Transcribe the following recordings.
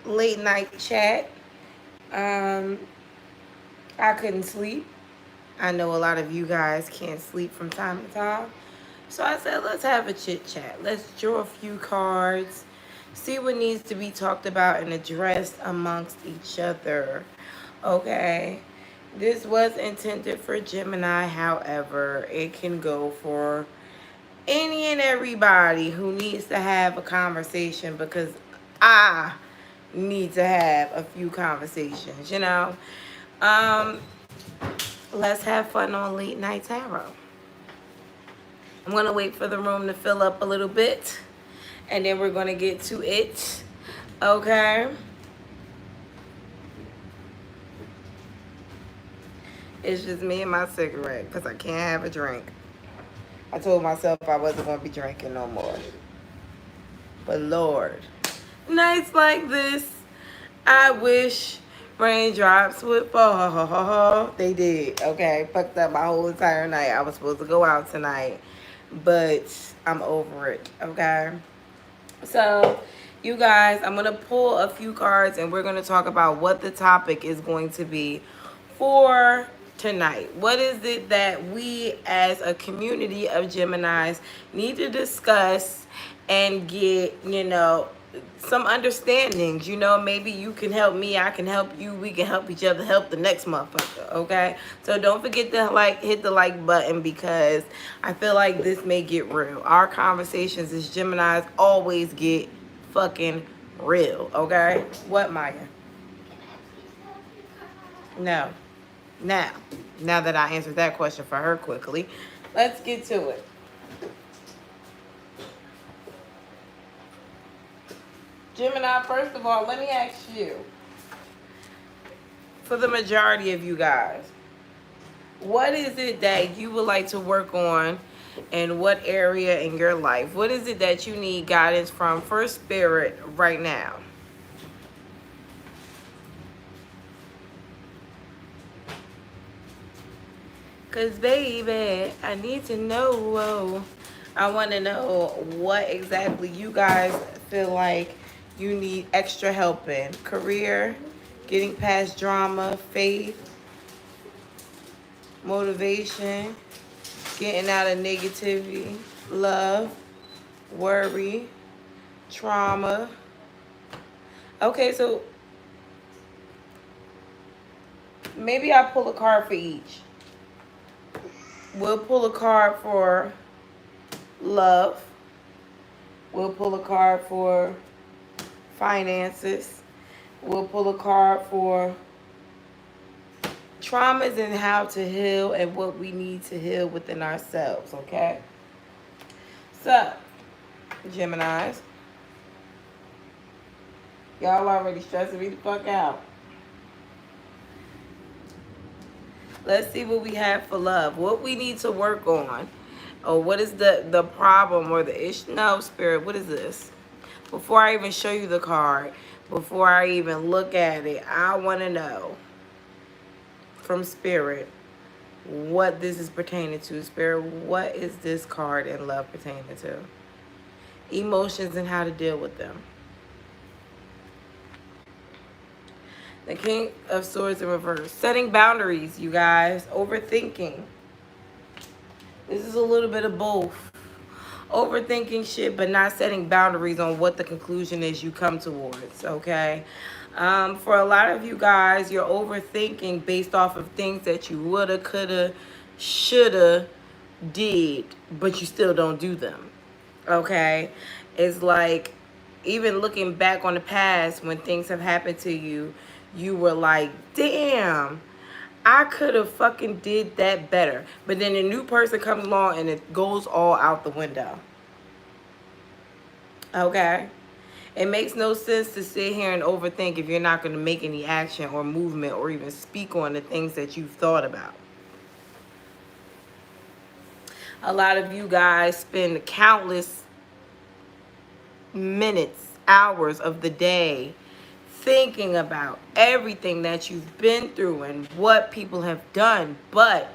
late night chat. I couldn't sleep. I know a lot of you guys can't sleep from time to time. So I said, let's have a chit chat. Let's draw a few cards, see what needs to be talked about and addressed amongst each other. Okay. This was intended for Gemini, however, it can go for any and everybody who needs to have a conversation, because I need to have a few conversations, you know. Um, let's have fun on Late Night Tarot. I'm going to wait for the room to fill up a little bit, and then we're going to get to it. Okay. It's just me and my cigarette because I can't have a drink. I told myself I wasn't going to be drinking no more. But Lord, nights like this, I wish raindrops would fall. They did, okay? Fucked up my whole entire night. I was supposed to go out tonight, but I'm over it, okay? So, you guys, I'm going to pull a few cards, and we're going to talk about what the topic is going to be for tonight. What is it that we as a community of Geminis need to discuss and get, you know, some understandings? You know, maybe you can help me, I can help you, we can help each other, help the next motherfucker, okay? So don't forget to hit the like button, because I feel like this may get real. Our conversations as Geminis always get fucking real, okay? What, Maya? No. Now that I answered that question for her quickly, let's get to it. Gemini, first of all, let me ask you, for the majority of you guys, what is it that you would like to work on, and what area in your life? What is it that you need guidance from for Spirit right now? Because, baby, I need to know. I want to know what exactly you guys feel like you need extra help in. Career, getting past drama, faith, motivation, getting out of negativity, love, worry, trauma. Okay, so maybe I pull a card for each. We'll pull a card for love. We'll pull a card for finances. We'll pull a card for traumas and how to heal and what we need to heal within ourselves, okay? So, Geminis, y'all already stressing me the fuck out. Let's see what we have for love. What we need to work on. Or what is the problem or the issue? No, Spirit, what is this? Before I even show you the card, before I even look at it, I want to know from Spirit what this is pertaining to. Spirit, what is this card in love pertaining to? Emotions and how to deal with them. The King of Swords in reverse. Setting boundaries, you guys. Overthinking. This is a little bit of both. Overthinking shit, but not setting boundaries on what the conclusion is you come towards, okay? For a lot of you guys, you're overthinking based off of things that you woulda, coulda, shoulda did, but you still don't do them, okay? It's like, even looking back on the past when things have happened to you, you were like, damn, I could have fucking did that better. But then a new person comes along and it goes all out the window. Okay? It makes no sense to sit here and overthink if you're not going to make any action or movement or even speak on the things that you've thought about. A lot of you guys spend countless minutes, hours of the day thinking about everything that you've been through and what people have done. But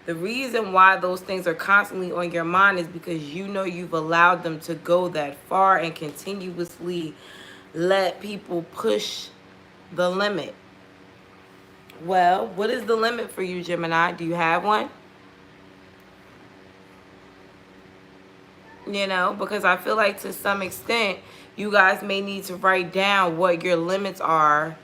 the reason why those things are constantly on your mind is because you know you've allowed them to go that far and continuously let people push the limit. Well, what is the limit for you, Gemini? Do you have one? You know, because I feel like to some extent, you guys may need to write down what your limits are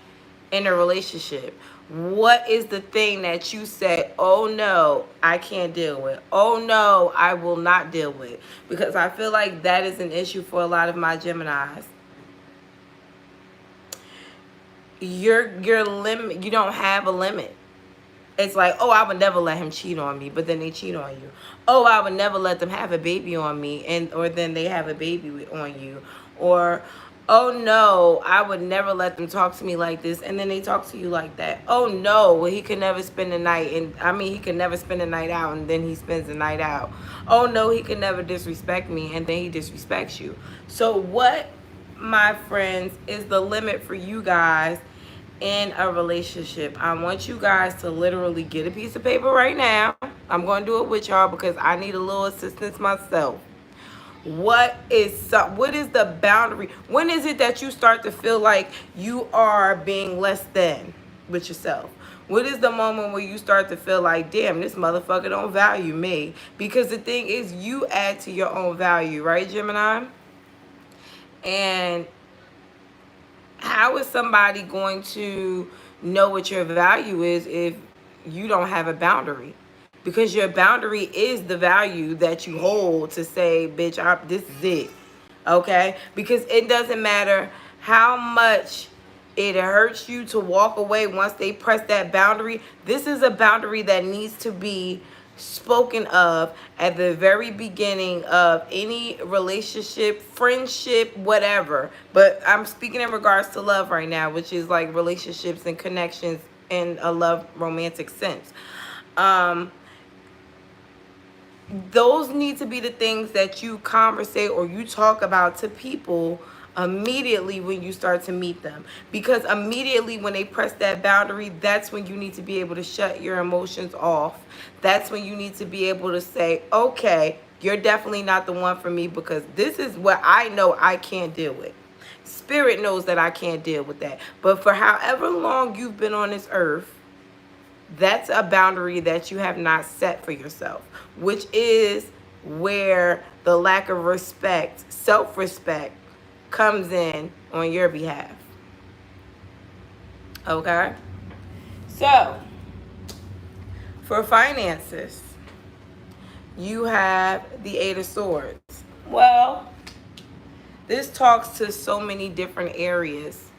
in a relationship. What is the thing that you say, oh no, I can't deal with? Oh no, I will not deal with? Because I feel like that is an issue for a lot of my Geminis. Your limit, you don't have a limit. It's like, oh, I would never let him cheat on me, but then they cheat on you. Oh, I would never let them have a baby on me, and or then they have a baby on you. Or, oh no, I would never let them talk to me like this, and then they talk to you like that. Oh no, well, he could never spend the night, and I mean, he could never spend the night out, and then he spends the night out. Oh no, he could never disrespect me, and then he disrespects you. So what, my friends, is the limit for you guys in a relationship? I want you guys to literally get a piece of paper right now. I'm going to do it with y'all because I need a little assistance myself. What is the boundary? When is it that you start to feel like you are being less than with yourself? What is the moment where you start to feel like, damn, this motherfucker don't value me? Because the thing is, you add to your own value, right, Gemini? And how is somebody going to know what your value is if you don't have a boundary? Because your boundary is the value that you hold to say, bitch, this is it. Okay? Because it doesn't matter how much it hurts you to walk away once they press that boundary. This is a boundary that needs to be spoken of at the very beginning of any relationship, friendship, whatever. But I'm speaking in regards to love right now, which is like relationships and connections in a love romantic sense. Those need to be the things that you conversate or you talk about to people immediately when you start to meet them. Because immediately when they press that boundary, that's when you need to be able to shut your emotions off. That's when you need to be able to say, okay, you're definitely not the one for me because this is what I know I can't deal with. Spirit knows that I can't deal with that. But for however long you've been on this earth, that's a boundary that you have not set for yourself, which is where the lack of respect, self-respect, comes in on your behalf. Okay? So, for finances, you have the Eight of Swords. Well, this talks to so many different areas.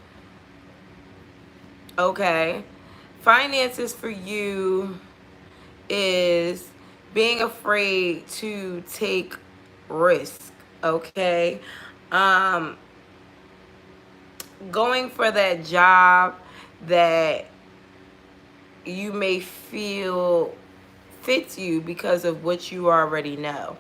Okay? Finances for you is being afraid to take risk, okay? Going for that job that you may feel fits you because of what you already know.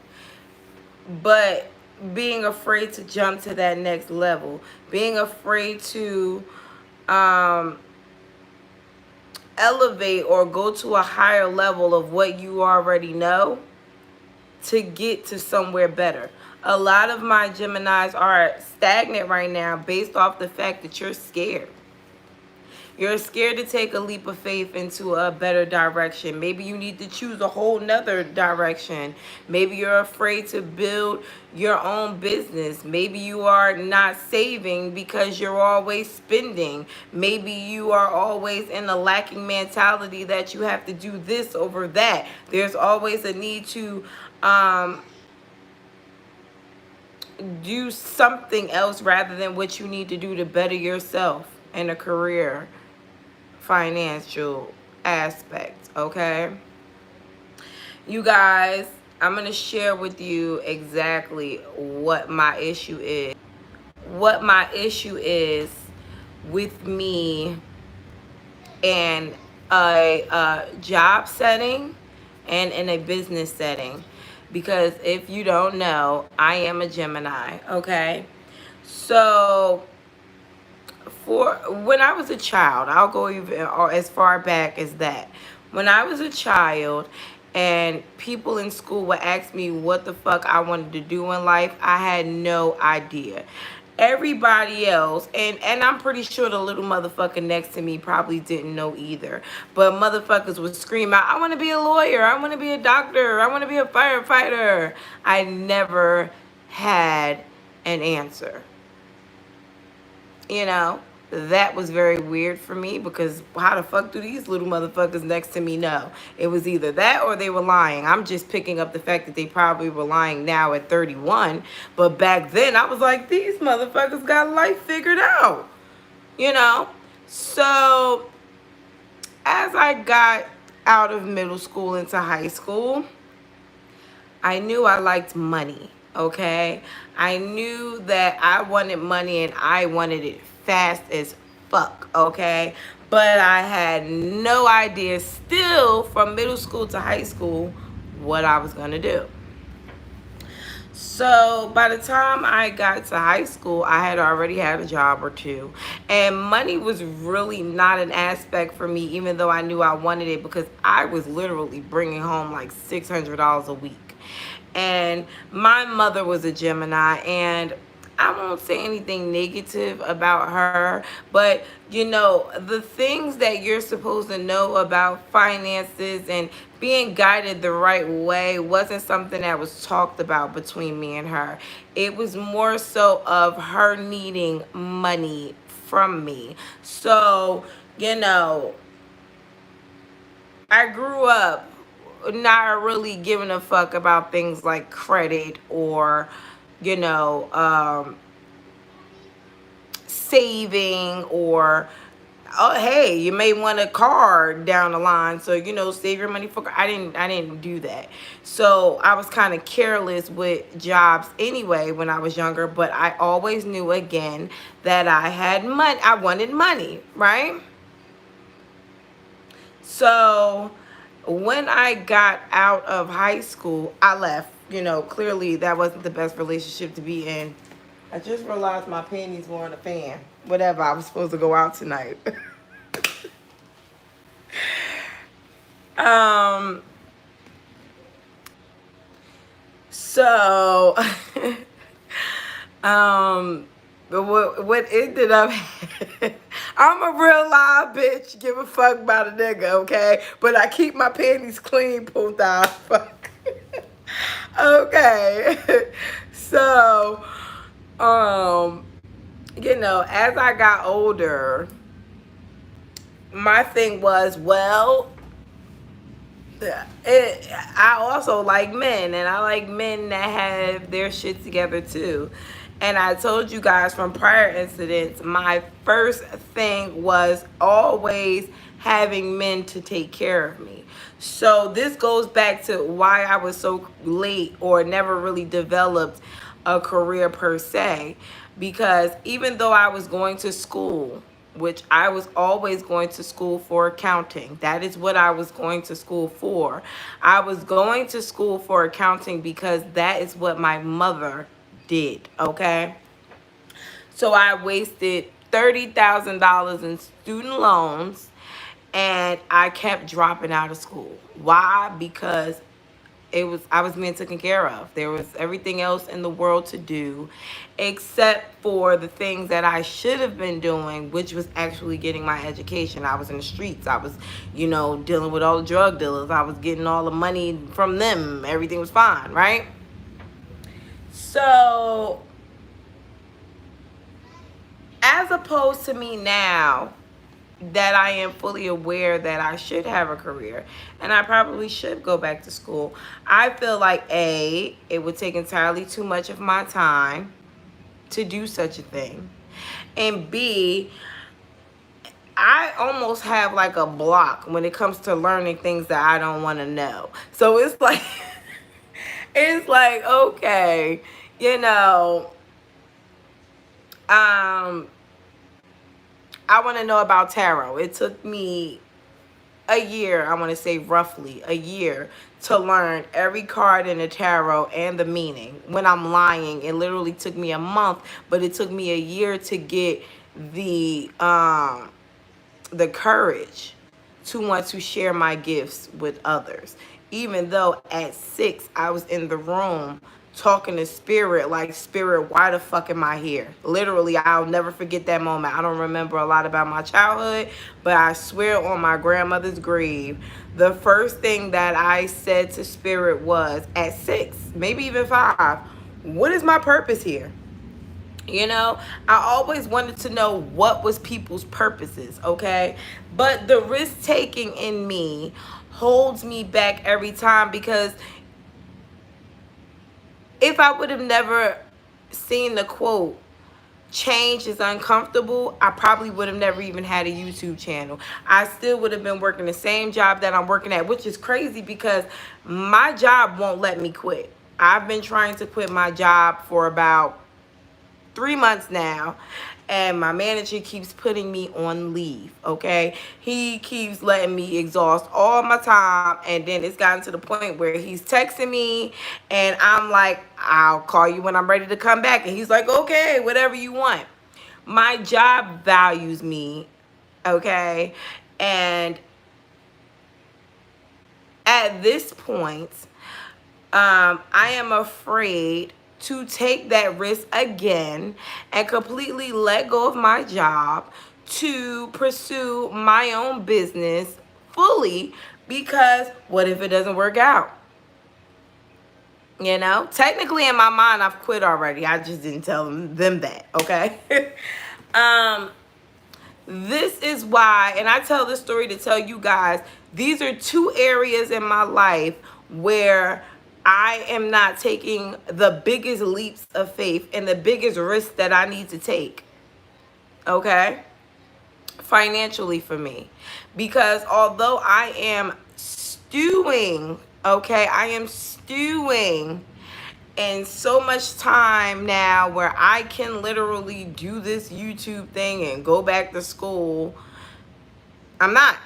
But being afraid to jump to that next level, being afraid to elevate or go to a higher level of what you already know to get to somewhere better. A lot of my Geminis are stagnant right now based off the fact that you're scared. You're scared to take a leap of faith into a better direction. Maybe you need to choose a whole nother direction. Maybe you're afraid to build your own business. Maybe you are not saving because you're always spending. Maybe you are always in a lacking mentality that you have to do this over that. There's always a need to do something else rather than what you need to do to better yourself in a career, financial aspect. Okay, you guys, I'm going to share with you exactly what my issue is. What my issue is with me in a job setting and in a business setting. Because if you don't know, I am a Gemini, okay? So for when I was a child, I'll go even as far back as that. When I was a child and people in school would ask me what the fuck I wanted to do in life, I had no idea. Everybody else, and I'm pretty sure the little motherfucker next to me probably didn't know either, but motherfuckers would scream out, I want to be a lawyer, I want to be a doctor, I want to be a firefighter. I never had an answer. You know, that was very weird for me, because how the fuck do these little motherfuckers next to me know? It was either that or they were lying. I'm just picking up the fact that they probably were lying now at 31. But back then, I was like, these motherfuckers got life figured out. You know? So, as I got out of middle school into high school, I knew I liked money, okay? I knew that I wanted money and I wanted it fast as fuck, okay? But I had no idea still from middle school to high school what I was gonna do. So by the time I got to high school, I had already had a job or two. And money was really not an aspect for me, even though I knew I wanted it, because I was literally bringing home like $600 a week. And my mother was a Gemini, and I won't say anything negative about her, but you know, the things that you're supposed to know about finances and being guided the right way wasn't something that was talked about between me and her. It was more so of her needing money from me. So, you know, I grew up not really giving a fuck about things like credit or, you know, saving, or, oh hey, you may want a car down the line, so you know, save your money for. I didn't do that. So I was kind of careless with jobs anyway when I was younger, but I always knew again that I had money. I wanted money, right? So when I got out of high school, I left. You know, clearly that wasn't the best relationship to be in. I just realized my panties were on a fan. Whatever, I was supposed to go out tonight. um so but what ended up I'm a real live bitch, give a fuck about a nigga, okay? But I keep my panties clean, pulled out. Fuck. Okay. So you know, as I got older, my thing was, well, I also like men, and I like men that have their shit together too. And I told you guys from prior incidents, my first thing was always having men to take care of me. So this goes back to why I was so late or never really developed a career per se, because even though I was going to school, which I was always going to school for accounting. That is what I was going to school for. I was going to school for accounting because that is what my mother did, okay? So I wasted $30,000 in student loans, and I kept dropping out of school. Why? Because I was being taken care of. There was everything else in the world to do, except for the things that I should have been doing, which was actually getting my education. I was in the streets. I was, you know, dealing with all the drug dealers. I was getting all the money from them. Everything was fine, right? So, as opposed to me now, that I am fully aware that I should have a career and I probably should go back to school, I feel like A, it would take entirely too much of my time to do such a thing, and B, I almost have like a block when it comes to learning things that I don't want to know. So it's like it's like, okay, you know, I want to know about tarot. It took me a year, I want to say roughly a year, to learn every card in the tarot and the meaning. When I'm lying, it literally took me a month, but it took me a year to get the courage to want to share my gifts with others. Even though at 6 I was in the room talking to spirit, like, spirit, why the fuck am I here? Literally, I'll never forget that moment. I don't remember a lot about my childhood, but I swear on my grandmother's grave, the first thing that I said to spirit was, at 6, maybe even 5, what is my purpose here? You know, I always wanted to know what was people's purposes, okay? But the risk taking in me holds me back every time, because if I would have never seen the quote, change is uncomfortable, I probably would have never even had a YouTube channel. I still would have been working the same job that I'm working at, which is crazy because my job won't let me quit. I've been trying to quit my job for about 3 months now, and my manager keeps putting me on leave, okay? He keeps letting me exhaust all my time, and then it's gotten to the point where he's texting me, and I'm like, I'll call you when I'm ready to come back, and he's like, okay, whatever you want. My job values me, okay? And at this point, I am afraid to take that risk again and completely let go of my job to pursue my own business fully, because what if it doesn't work out? You know, technically in my mind, I've quit already. I just didn't tell them that, okay? This is why, and I tell this story to tell you guys, these are 2 areas in my life where I am not taking the biggest leaps of faith and the biggest risks that I need to take, okay, financially for me. Because although I am stewing, okay, I am stewing in so much time now where I can literally do this YouTube thing and go back to school, I'm not.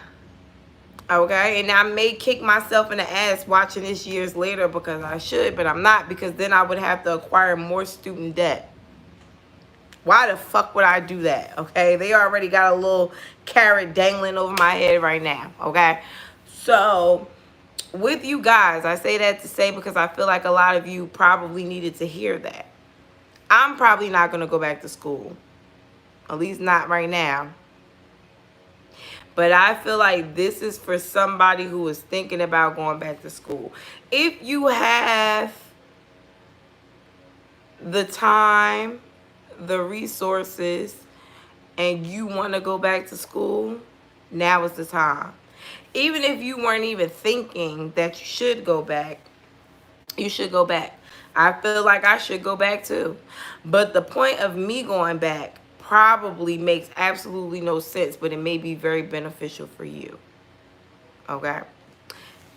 Okay, and I may kick myself in the ass watching this years later because I should, but I'm not, because then I would have to acquire more student debt. Why the fuck would I do that? Okay, they already got a little carrot dangling over my head right now. Okay, so with you guys, I say that to say because I feel like a lot of you probably needed to hear that. I'm probably not going to go back to school, at least not right now. But I feel like this is for somebody who is thinking about going back to school. If you have the time, the resources, and you want to go back to school, now is the time. Even if you weren't even thinking that you should go back, you should go back. I feel like I should go back too. But the point of me going back probably makes absolutely no sense, but it may be very beneficial for you. Okay?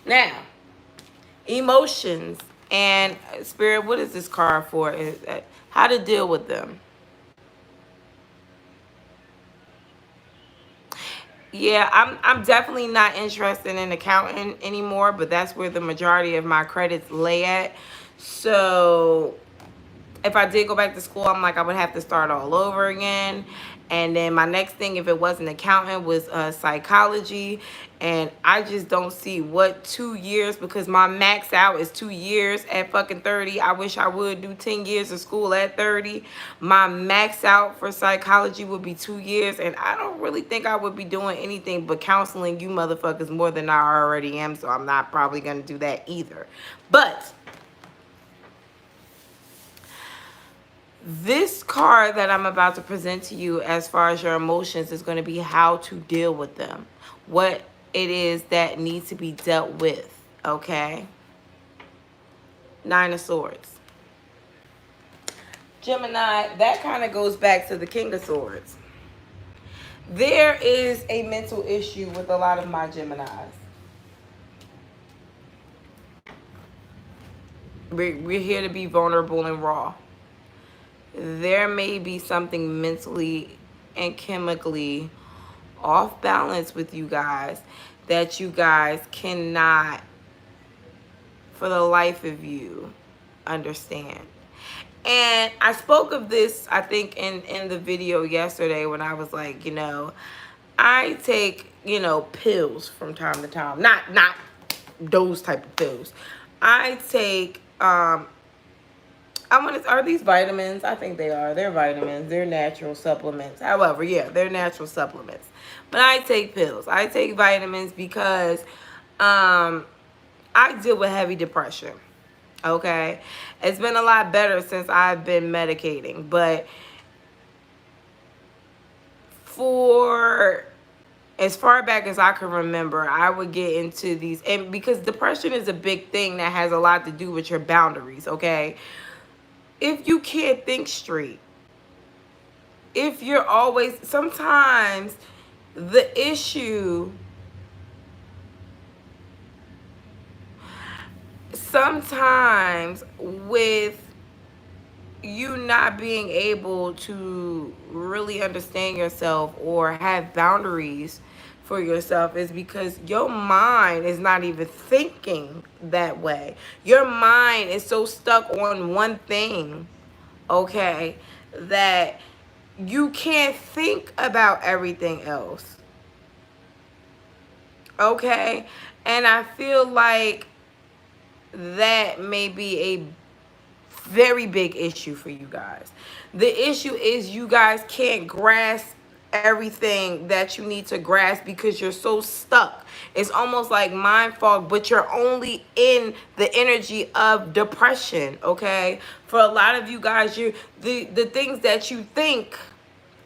Now, emotions and spirit, what is this card for? How to deal with them. Yeah, I'm definitely not interested in accounting anymore, but that's where the majority of my credits lay at. So if I did go back to school, I'm like, I would have to start all over again. And then my next thing, if it wasn't accounting, was psychology. And I just don't see what 2 years, because my max out is 2 years at fucking 30. I wish I would do 10 years of school at 30. My max out for psychology would be 2 years. And I don't really think I would be doing anything but counseling you motherfuckers more than I already am. So I'm not probably going to do that either. But this card that I'm about to present to you as far as your emotions is going to be how to deal with them. What it is that needs to be dealt with, okay? 9 of Swords. Gemini, that kind of goes back to the King of Swords. There is a mental issue with a lot of my Geminis. We're here to be vulnerable and raw. There may be something mentally and chemically off balance with you guys that you guys cannot, for the life of you, understand. And I spoke of this, I think, in the video yesterday when I was like, you know, I take, you know, pills from time to time. Not those type of pills. I take Are these vitamins? I think they are. They're vitamins. They're natural supplements. However, yeah, they're natural supplements. But I take pills. I take vitamins because I deal with heavy depression. Okay? It's been a lot better since I've been medicating. But for as far back as I can remember, I would get into these, and because depression is a big thing that has a lot to do with your boundaries, okay? If you can't think straight, if you're always, sometimes the issue, sometimes with you not being able to really understand yourself or have boundaries for yourself is because your mind is not even thinking that way. Your mind is so stuck on one thing, okay, that you can't think about everything else. Okay? And I feel like that may be a very big issue for you guys. The issue is you guys can't grasp everything that you need to grasp because you're so stuck. It's almost like mind fog, but you're only in the energy of depression, okay? For a lot of you guys, the things that you think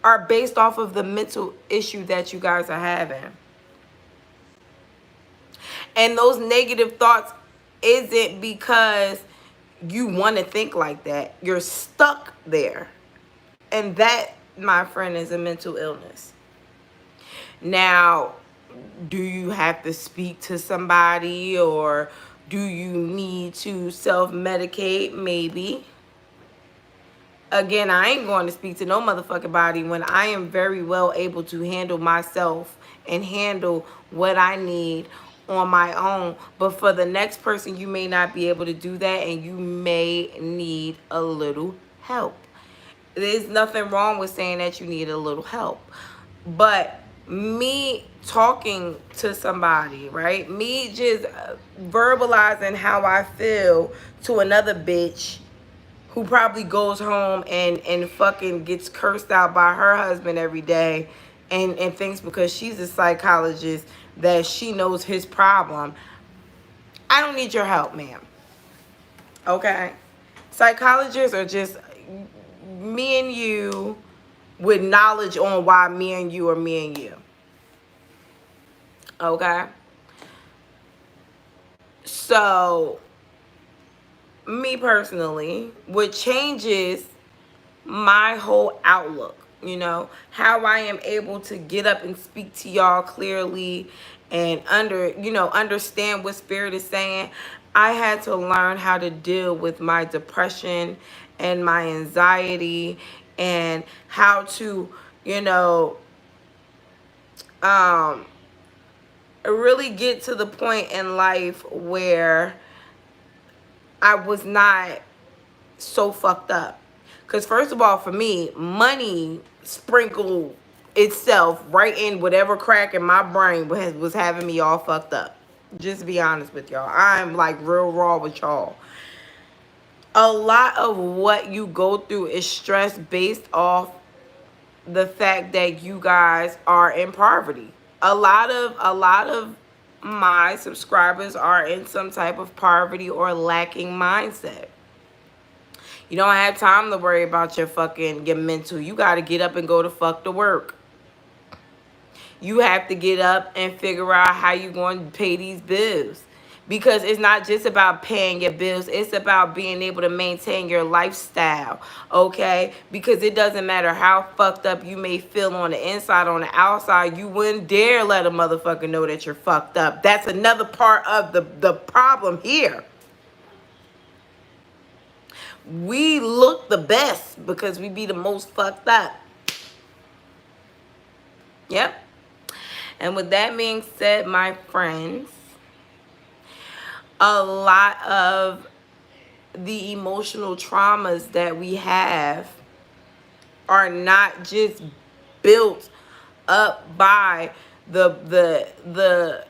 are based off of the mental issue that you guys are having. And those negative thoughts isn't because you want to think like that. You're stuck there. And that, my friend, is a mental illness. Now, do you have to speak to somebody, or do you need to self-medicate? Maybe. Again, I ain't going to speak to no motherfucking body when I am very well able to handle myself and handle what I need on my own. But for the next person, you may not be able to do that, and you may need a little help. There's nothing wrong with saying that you need a little help. But me talking to somebody, right? Me just verbalizing how I feel to another bitch who probably goes home and fucking gets cursed out by her husband every day and thinks because she's a psychologist that she knows his problem. I don't need your help, ma'am. Okay? Psychologists are just me and you with knowledge on why me and you are me and you. Okay? So, me personally, what changes my whole outlook, you know, how I am able to get up and speak to y'all clearly and understand what spirit is saying. I had to learn how to deal with my depression and my anxiety, and how to, really get to the point in life where I was not so fucked up. Because first of all, for me, money sprinkled itself right in whatever crack in my brain was having me all fucked up. Just to be honest with y'all. I'm like real raw with y'all. A lot of what you go through is stress based off the fact that you guys are in poverty. A lot of my subscribers are in some type of poverty or lacking mindset. You don't have time to worry about your mental. You got to get up and go to fuck to work. You have to get up and figure out how you're going to pay these bills. Because it's not just about paying your bills. It's about being able to maintain your lifestyle, okay? Because it doesn't matter how fucked up you may feel on the inside, on the outside, you wouldn't dare let a motherfucker know that you're fucked up. That's another part of the problem here. We look the best because we be the most fucked up. Yep. And with that being said, my friends, a lot of the emotional traumas that we have are not just built up by the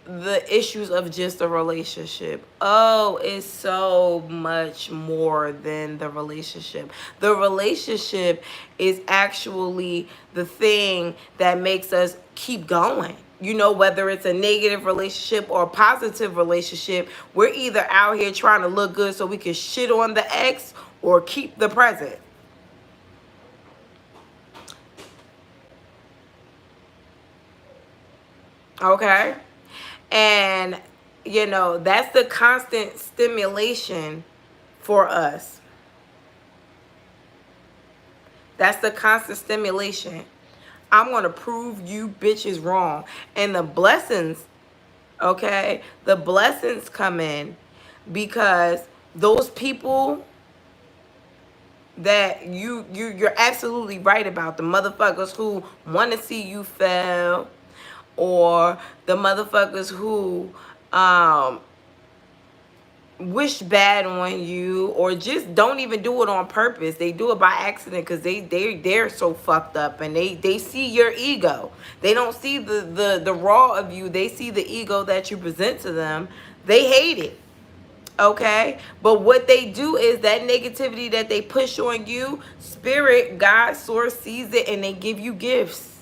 the issues of just a relationship. Oh, it's so much more than the relationship. The relationship is actually the thing that makes us keep going. You know, whether it's a negative relationship or a positive relationship, we're either out here trying to look good so we can shit on the ex or keep the present. Okay? And, you know, that's the constant stimulation for us. That's the constant stimulation. I'm going to prove you bitches wrong. And the blessings, okay, the blessings come in because those people that you're absolutely right about, the motherfuckers who want to see you fail, or the motherfuckers who wish bad on you, or just don't even do it on purpose. They do it by accident because they're so fucked up, and they see your ego. They don't see the raw of you. They see the ego that you present to them. They hate it. Okay, but what they do is that negativity that they push on you, spirit, God, source sees it, and they give you gifts.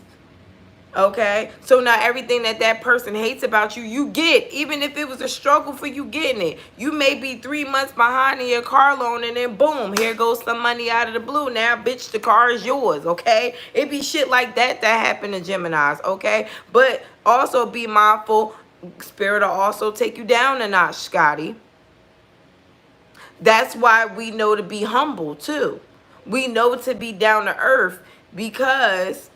Okay, so now everything that person hates about you, you get. Even if it was a struggle for you getting it, you may be 3 months behind in your car loan, and then boom, here goes some money out of the blue. Now, bitch, the car is yours. Okay, it be shit like that happen to Geminis. Okay, but also be mindful, spirit will also take you down a notch, Scotty. That's why we know to be humble too. We know to be down to earth, because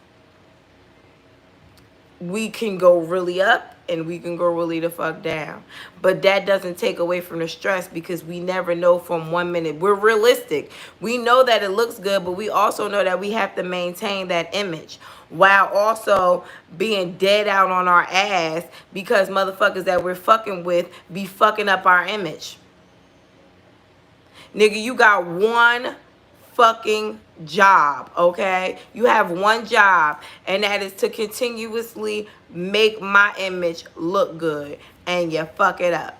we can go really up and we can go really the fuck down. But that doesn't take away from the stress, because we never know from 1 minute. We're realistic. We know that it looks good, but we also know that we have to maintain that image while also being dead out on our ass, because motherfuckers that we're fucking with be fucking up our image. Nigga, you got one fucking job, okay? You have one job, and that is to continuously make my image look good, and you fuck it up.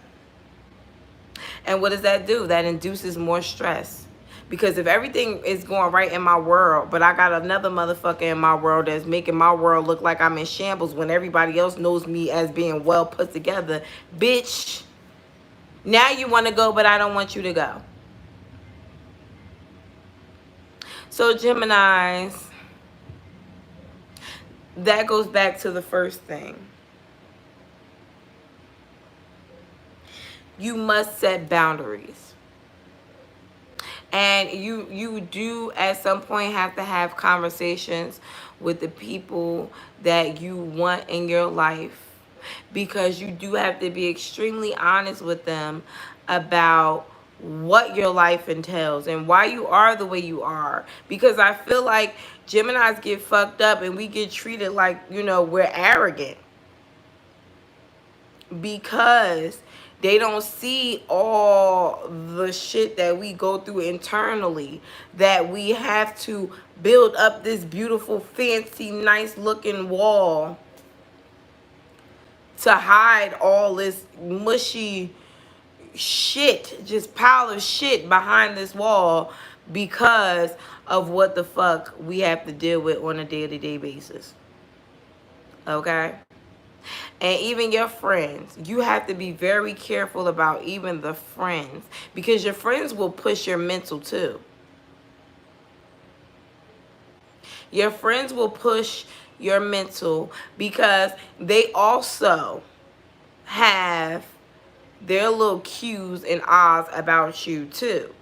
And what does that do? That induces more stress. Because if everything is going right in my world, but I got another motherfucker in my world that's making my world look like I'm in shambles when everybody else knows me as being well put together, bitch, now you want to go, but I don't want you to go. So Geminis, that goes back to the first thing. You must set boundaries. And you do at some point have to have conversations with the people that you want in your life, because you do have to be extremely honest with them about what your life entails and why you are the way you are. Because I feel like Geminis get fucked up and we get treated like, you know, we're arrogant, because they don't see all the shit that we go through internally, that we have to build up this beautiful, fancy, nice looking wall to hide all this mushy shit, just pile of shit behind this wall, because of what the fuck we have to deal with on a day-to-day basis. Okay? And even your friends, you have to be very careful about even the friends, because your friends will push your mental too. Your friends will push your mental because they also have their little Q's and R's about you too.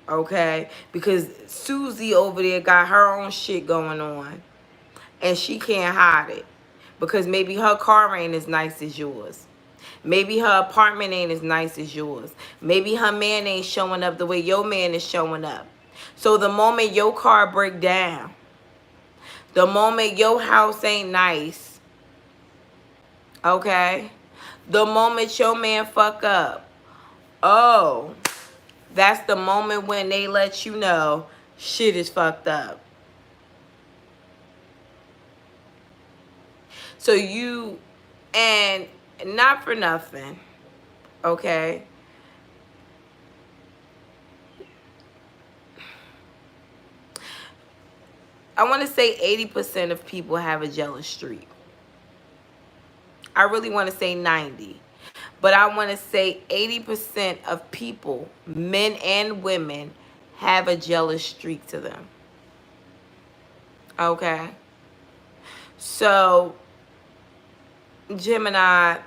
Okay? Because Susie over there got her own shit going on, and she can't hide it. Because maybe her car ain't as nice as yours. Maybe her apartment ain't as nice as yours. Maybe her man ain't showing up the way your man is showing up. So the moment your car break down, the moment your house ain't nice, okay, the moment your man fuck up, oh, that's the moment when they let you know shit is fucked up. So you, and not for nothing, okay? I want to say 80% of people have a jealous streak. I really want to say 90. But I want to say 80% of people, men and women, have a jealous streak to them. Okay? So, Gemini,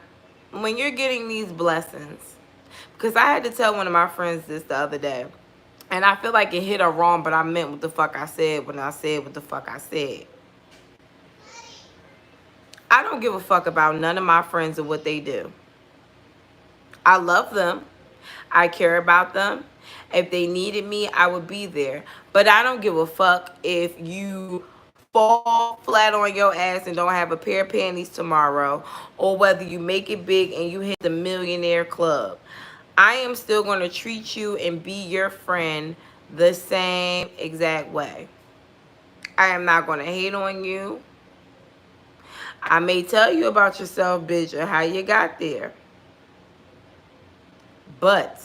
when you're getting these blessings, because I had to tell one of my friends this the other day, and I feel like it hit her wrong, but I meant what the fuck I said when I said what the fuck I said. I don't give a fuck about none of my friends and what they do. I love them. I care about them. If they needed me, I would be there. But I don't give a fuck if you fall flat on your ass and don't have a pair of panties tomorrow, or whether you make it big and you hit the millionaire club. I am still going to treat you and be your friend the same exact way. I am not going to hate on you. I may tell you about yourself, bitch, or how you got there. But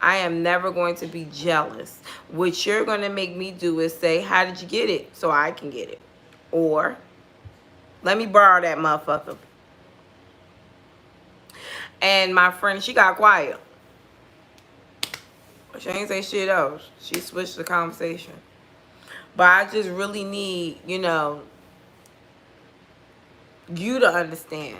I am never going to be jealous. What you're going to make me do is say, how did you get it? So I can get it. Or, let me borrow that motherfucker. And my friend, she got quiet. She ain't say shit else. She switched the conversation. But I just really need, you know, you to understand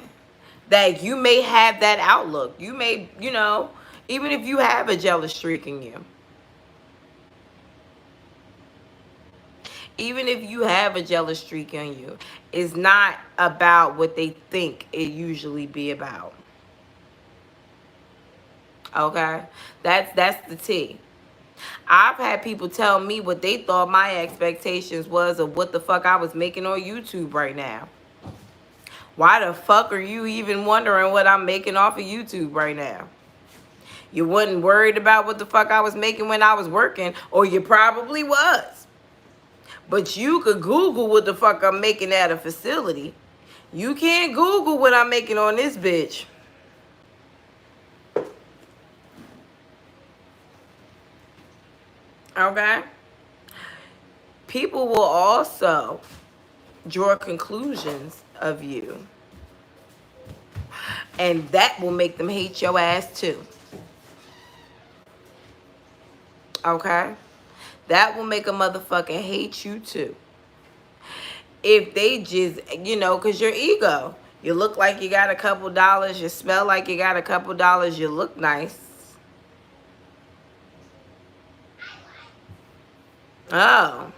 that you may have that outlook. You may, you know, even if you have a jealous streak in you. Even if you have a jealous streak in you, it's not about what they think it usually be about. Okay? That's the T. I've had people tell me what they thought my expectations was of what the fuck I was making on YouTube right now. Why the fuck are you even wondering what I'm making off of YouTube right now? You wasn't worried about what the fuck I was making when I was working, or you probably was. But you could Google what the fuck I'm making at a facility. You can't Google what I'm making on this bitch. Okay? People will also draw conclusions of you. And that will make them hate your ass too. Okay? That will make a motherfucker hate you too. If they just, you know, because your ego. You look like you got a couple dollars. You smell like you got a couple dollars. You look nice. Oh.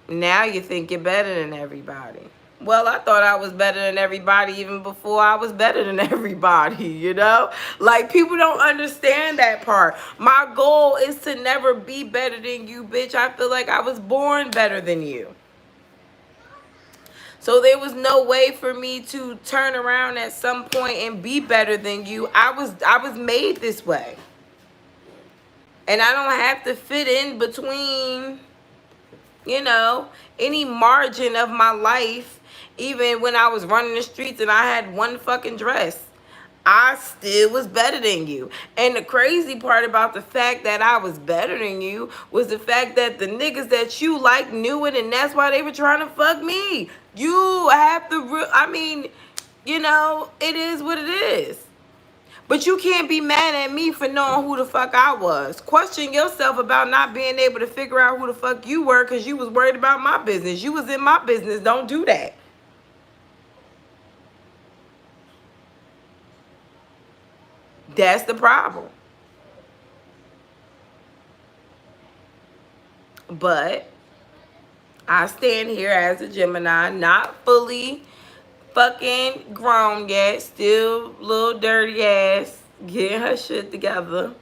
Now you think you're better than everybody. Well, I thought I was better than everybody even before I was better than everybody, you know? Like, people don't understand that part. My goal is to never be better than you, bitch. I feel like I was born better than you. So there was no way for me to turn around at some point and be better than you. I was made this way. And I don't have to fit in between, you know, any margin of my life. Even when I was running the streets and I had one fucking dress, I still was better than you. And the crazy part about the fact that I was better than you was the fact that the niggas that you like knew it, and that's why they were trying to fuck me. You have to, I mean, you know, it is what it is. But you can't be mad at me for knowing who the fuck I was. Question yourself about not being able to figure out who the fuck you were because you was worried about my business. You was in my business. Don't do that. That's the problem. But I stand here as a Gemini, not fully fucking grown yet, still little dirty ass, getting her shit together.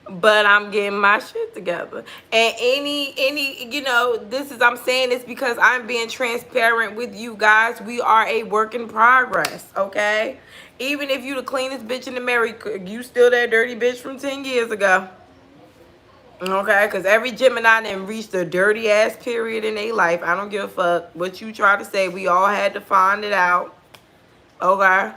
But I'm getting my shit together. And any, you know, I'm saying this because I'm being transparent with you guys. We are a work in progress, okay? Even if you the cleanest bitch in America, you still that dirty bitch from 10 years ago. Okay, because every Gemini done reached a dirty ass period in their life. I don't give a fuck what you try to say. We all had to find it out. Okay?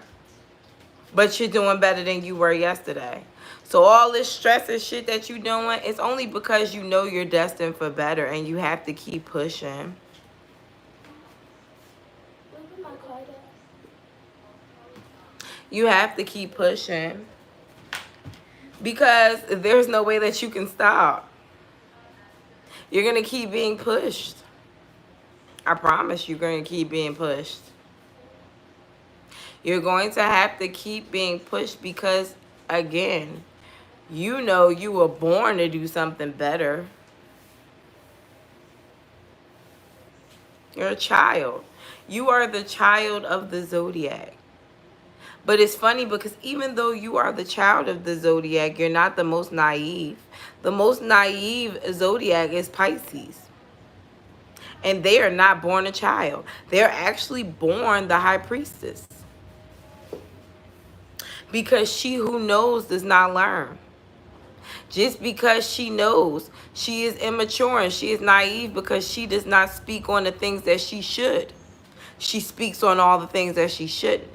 But you're doing better than you were yesterday. So all this stress and shit that you doing, it's only because you know you're destined for better and you have to keep pushing. You have to keep pushing. Because there's no way that you can stop. You're going to keep being pushed. I promise you're going to keep being pushed. You're going to have to keep being pushed because, again, you know you were born to do something better. You're a child. You are the child of the zodiac. But it's funny because even though you are the child of the zodiac, you're not the most naive. The most naive zodiac is Pisces. And they are not born a child. They're actually born the high priestess. Because she who knows does not learn. Just because she knows, she is immature and she is naive because she does not speak on the things that she should. She speaks on all the things that she shouldn't.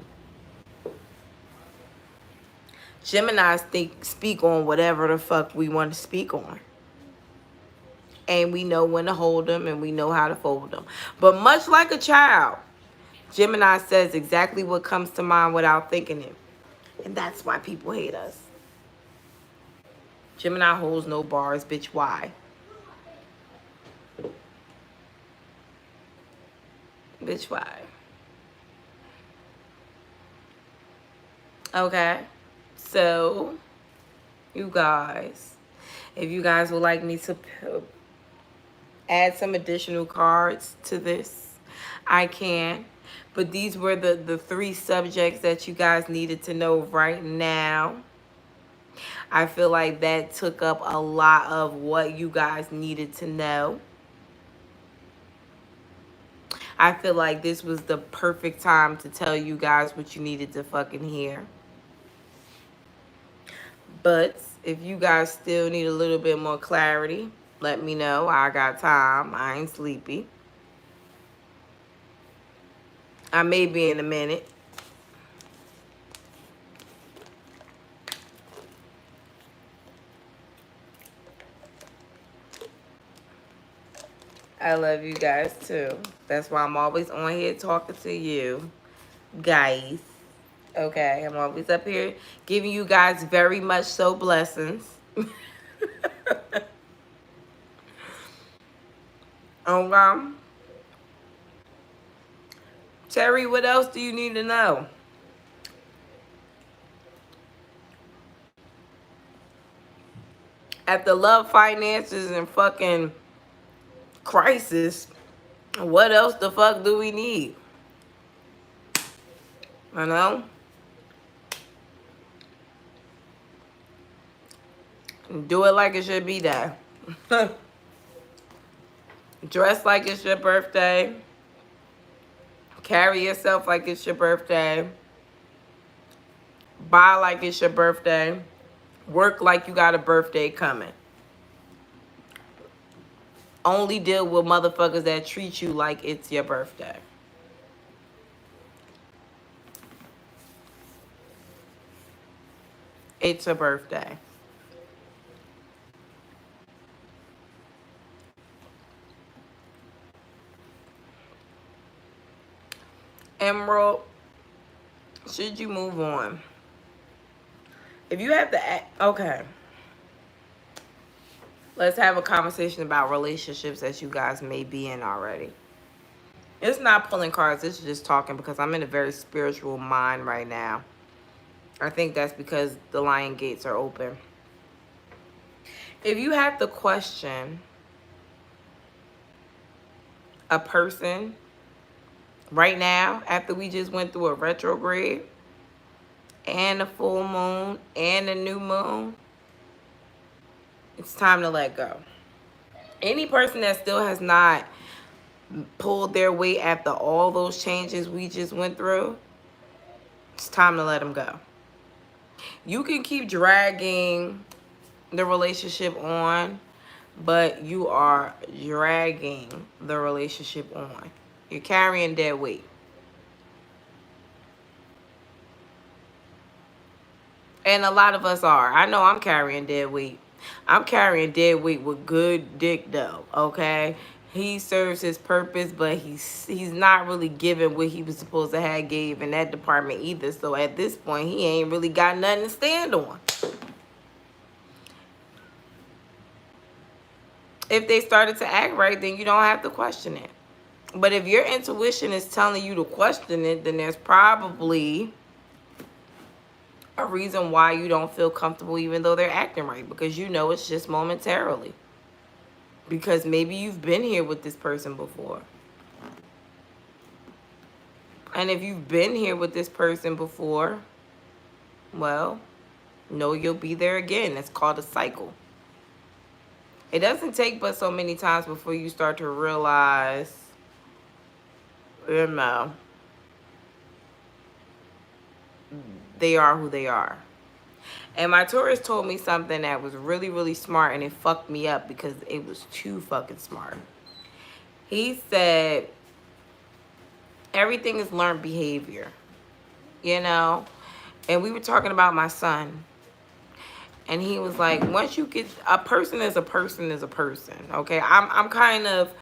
Geminis speak on whatever the fuck we want to speak on. And we know when to hold them and we know how to fold them. But much like a child, Gemini says exactly what comes to mind without thinking it. And that's why people hate us. Gemini holds no bars, bitch. Why? Bitch, why? Okay. So, you guys, if you guys would like me to add some additional cards to this, I can. But these were the 3 subjects that you guys needed to know right now. I feel like that took up a lot of what you guys needed to know. I feel like this was the perfect time to tell you guys what you needed to fucking hear. But if you guys still need a little bit more clarity, let me know. I got time. I ain't sleepy. I may be in a minute. I love you guys too. That's why I'm always on here talking to you guys. Okay, I'm always up here giving you guys very much so blessings. Terry, what else do you need to know? At the love, finances, and fucking crisis, what else the fuck do we need? You know? Do it like it should be done. Dress like it's your birthday. Carry yourself like it's your birthday. Buy like it's your birthday. Work like you got a birthday coming. Only deal with motherfuckers that treat you like it's your birthday. It's a birthday. Emerald, should you move on? If you have to act, okay. Let's have a conversation about relationships that you guys may be in already. It's not pulling cards, it's just talking because I'm in a very spiritual mind right now. I think that's because the lion gates are open. If you have to question a person right now, after we just went through a retrograde and a full moon and a new moon, it's time to let go. Any person that still has not pulled their weight after all those changes we just went through, it's time to let them go. You can keep dragging the relationship on but you are dragging the relationship on. You're carrying dead weight. And a lot of us are. I know I'm carrying dead weight. I'm carrying dead weight with good dick though, okay? He serves his purpose, but he's not really giving what he was supposed to have gave in that department either. So at this point, he ain't really got nothing to stand on. If they started to act right, then you don't have to question it. But if your intuition is telling you to question it, then there's probably a reason why you don't feel comfortable even though they're acting right, because you know it's just momentarily. Because maybe you've been here with this person before. And if you've been here with this person before, well, know you'll be there again. It's called a cycle. It doesn't take but so many times before you start to realize, you know, they are who they are. And my Taurus told me something that was really, really smart, and it fucked me up because it was too fucking smart. He said, everything is learned behavior, you know? And we were talking about my son. And he was like, once you get, a person is a person is a person, okay? I'm kind of,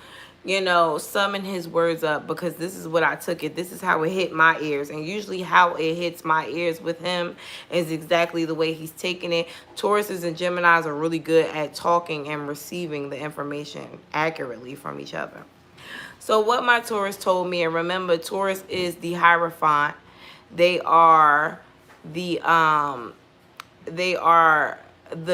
you know, summing his words up because this is what I took it. This is how it hit my ears. And usually how it hits my ears with him is exactly the way he's taking it. Tauruses and Geminis are really good at talking and receiving the information accurately from each other. So what my Taurus told me, and remember, Taurus is the Hierophant. They are the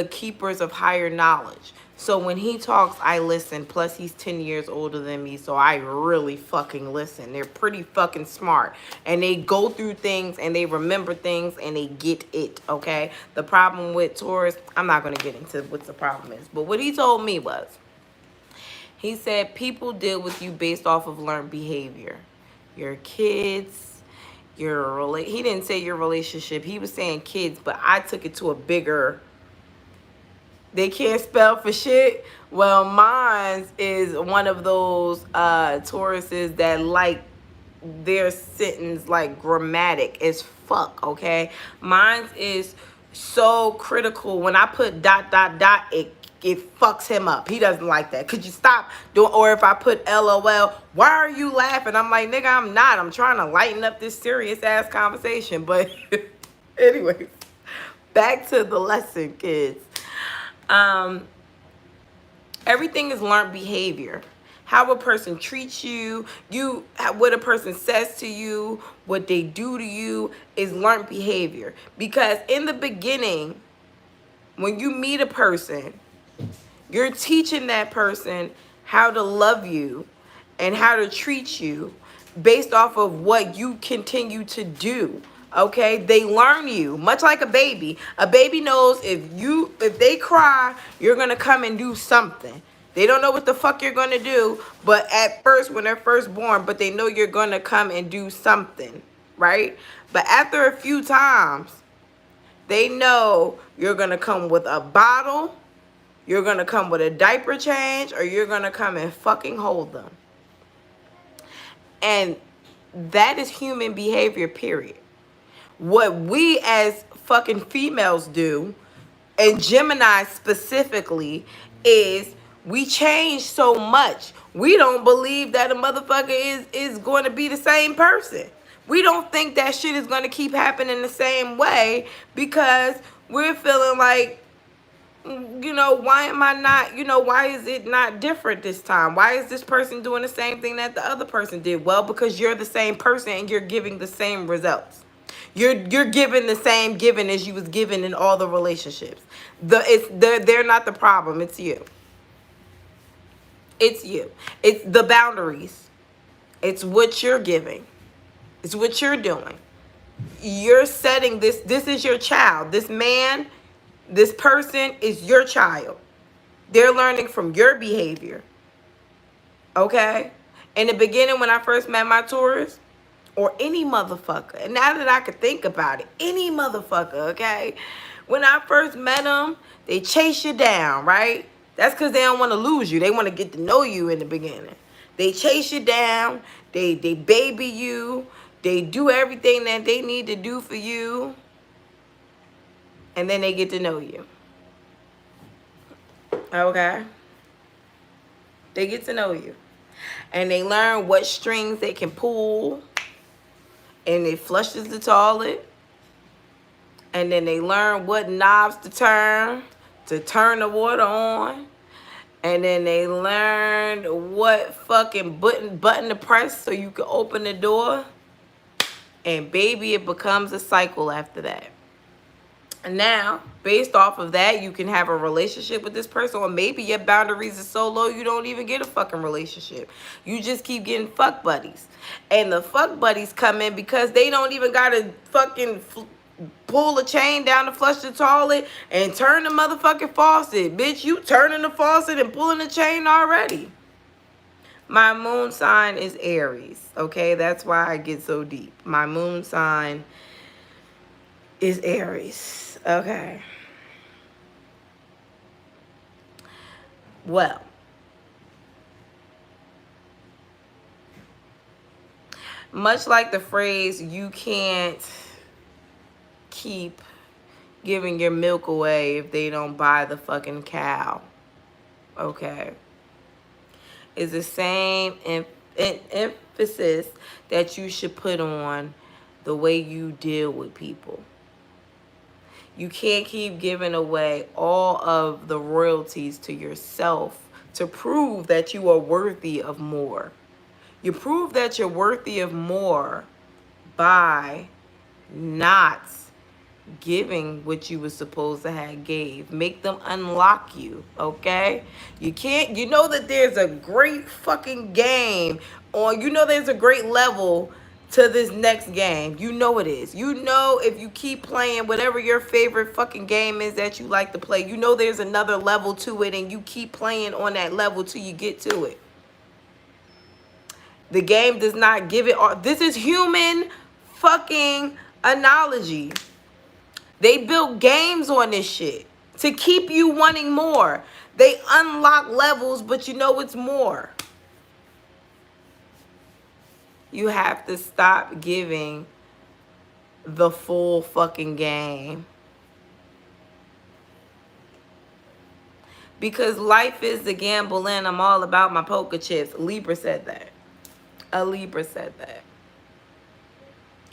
keepers of higher knowledge. So when he talks, I listen. Plus, he's 10 years older than me, so I really fucking listen. They're pretty fucking smart. And they go through things, and they remember things, and they get it, okay? The problem with Taurus, I'm not going to get into what the problem is. But what he told me was, he said people deal with you based off of learned behavior. Your kids, he didn't say your relationship. He was saying kids, but I took it to a bigger... They can't spell for shit. Well, mine is one of those Tauruses that like their sentence like grammatic as fuck, okay? Mine is so critical. When I put ... it fucks him up. He doesn't like that. Could you stop doing... Or if I put LOL, why are you laughing? I'm like, nigga, I'm not. I'm trying to lighten up this serious ass conversation. But anyways, back to the lesson, kids. Everything is learned behavior. How a person treats you, what a person says to you, what they do to you is learned behavior. Because in the beginning, when you meet a person, you're teaching that person how to love you and how to treat you based off of what you continue to do. Okay, they learn you, much like a baby. A baby knows if they cry, you're gonna come and do something. They don't know what the fuck you're gonna do, but at first, when they're first born, but they know you're gonna come and do something, right? But after a few times, they know you're gonna come with a bottle, you're gonna come with a diaper change, or you're gonna come and fucking hold them. And that is human behavior, period. What we as fucking females do, and Gemini specifically, is we change so much. We don't believe that a motherfucker is going to be the same person. We don't think that shit is going to keep happening the same way because we're feeling like, you know, why am I not, you know, why is it not different this time? Why is this person doing the same thing that the other person did? Well, because you're the same person and you're giving the same results. You're giving the same giving as you was given in all the relationships. They're not the problem. It's you. It's you. It's the boundaries. It's what you're giving. It's what you're doing. You're setting this. This is your child. This man, this person is your child. They're learning from your behavior. Okay? In the beginning, when I first met my Taurus, or any motherfucker, and now that I could think about it, any motherfucker, okay? When I first met them, they chase you down, right? That's because they don't want to lose you. They want to get to know you in the beginning. They chase you down. They baby you. They do everything that they need to do for you. And then they get to know you. Okay? They get to know you. And they learn what strings they can pull. And it flushes the toilet. And then they learn what knobs to turn the water on. And then they learn what fucking button to press so you can open the door. And baby, it becomes a cycle after that. And now, based off of that, you can have a relationship with this person, or maybe your boundaries are so low you don't even get a fucking relationship. You just keep getting fuck buddies. And the fuck buddies come in because they don't even gotta fucking pull a chain down to flush the toilet and turn the motherfucking faucet. Bitch, you turning the faucet and pulling the chain already. My moon sign is Aries, okay? That's why I get so deep. My moon sign is Aries, okay? Well, much like the phrase, you can't keep giving your milk away if they don't buy the fucking cow, okay? Is the same emphasis that you should put on the way you deal with people. You can't keep giving away all of the royalties to yourself to prove that you are worthy of more. You prove that you're worthy of more by not giving what you were supposed to have gave. Make them unlock you, okay? You can't, you know that there's a great fucking game, or you know there's a great level to this next game. You know it is. You know if you keep playing whatever your favorite fucking game is that you like to play, you know there's another level to it, and you keep playing on that level till you get to it. The game does not give it all. This is human fucking analogy. They built games on this shit to keep you wanting more. They unlock levels, but you know it's more. You have to stop giving the full fucking game. Because life is the gamble and I'm all about my poker chips. Libra said that. A Libra said that.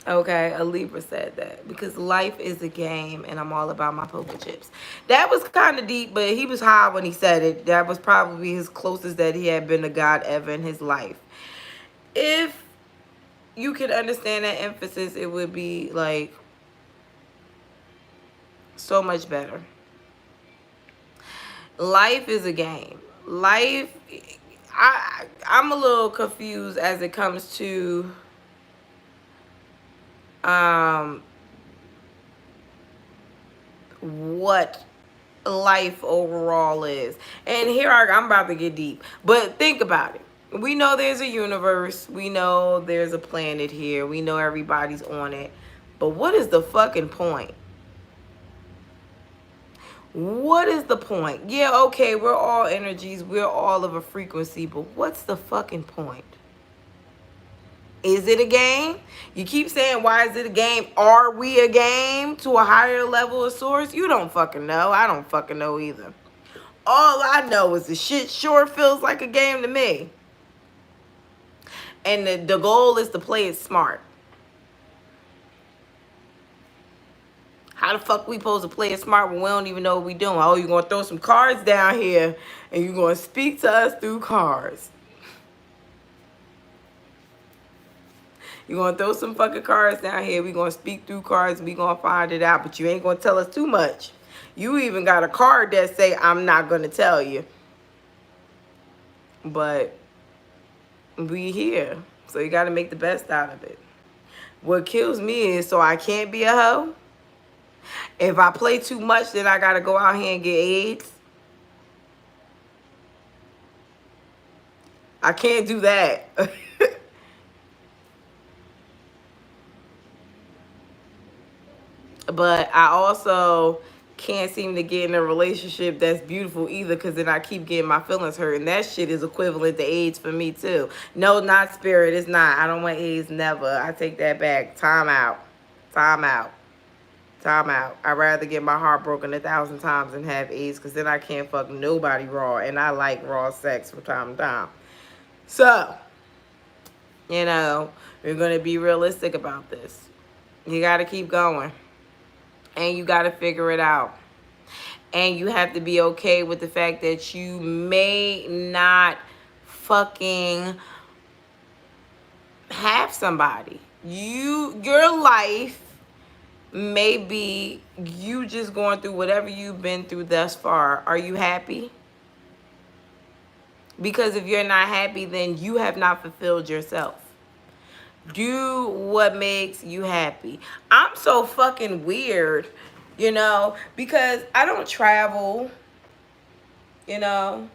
Okay, a Libra said that. Because life is a game and I'm all about my poker chips. That was kind of deep, but he was high when he said it. That was probably his closest that he had been to God ever in his life. If you could understand that emphasis, it would be like so much better. Life is a game. Life, I'm a little confused as it comes to what life overall is. And here I'm about to get deep, but think about it. We know there's a universe, we know there's a planet here, we know everybody's on it, but what is the fucking point? What is the point? Yeah, okay, we're all energies, we're all of a frequency, but what's the fucking point? Is it a game? You keep saying, why is it a game? Are we a game to a higher level of source? You don't fucking know. I don't fucking know either. All I know is the shit sure feels like a game to me. And the goal is to play it smart. How the fuck we supposed to play it smart when we don't even know what we doing? Oh, you're going to throw some cards down here and you're going to speak to us through cards. You're going to throw some fucking cards down here. We're going to speak through cards and we're going to find it out. But you ain't going to tell us too much. You even got a card that say, I'm not going to tell you. But we here. So you got to make the best out of it. What kills me is so I can't be a hoe. If I play too much, then I got to go out here and get AIDS. I can't do that. But I also can't seem to get in a relationship that's beautiful either, because then I keep getting my feelings hurt, and that shit is equivalent to AIDS for me too. No, not Spirit, it's not. I don't want AIDS, never. I take that back. Time out. Time out. Time out. I'd rather get my heart broken 1,000 times than have AIDS, because then I can't fuck nobody raw, and I like raw sex from time to time. So, you know, we're going to be realistic about this. You got to keep going. And you got to figure it out. And you have to be okay with the fact that you may not fucking have somebody. Your life may be you just going through whatever you've been through thus far. Are you happy? Because if you're not happy, then you have not fulfilled yourself. Do what makes you happy. I'm so fucking weird, you know, because I don't travel, you know.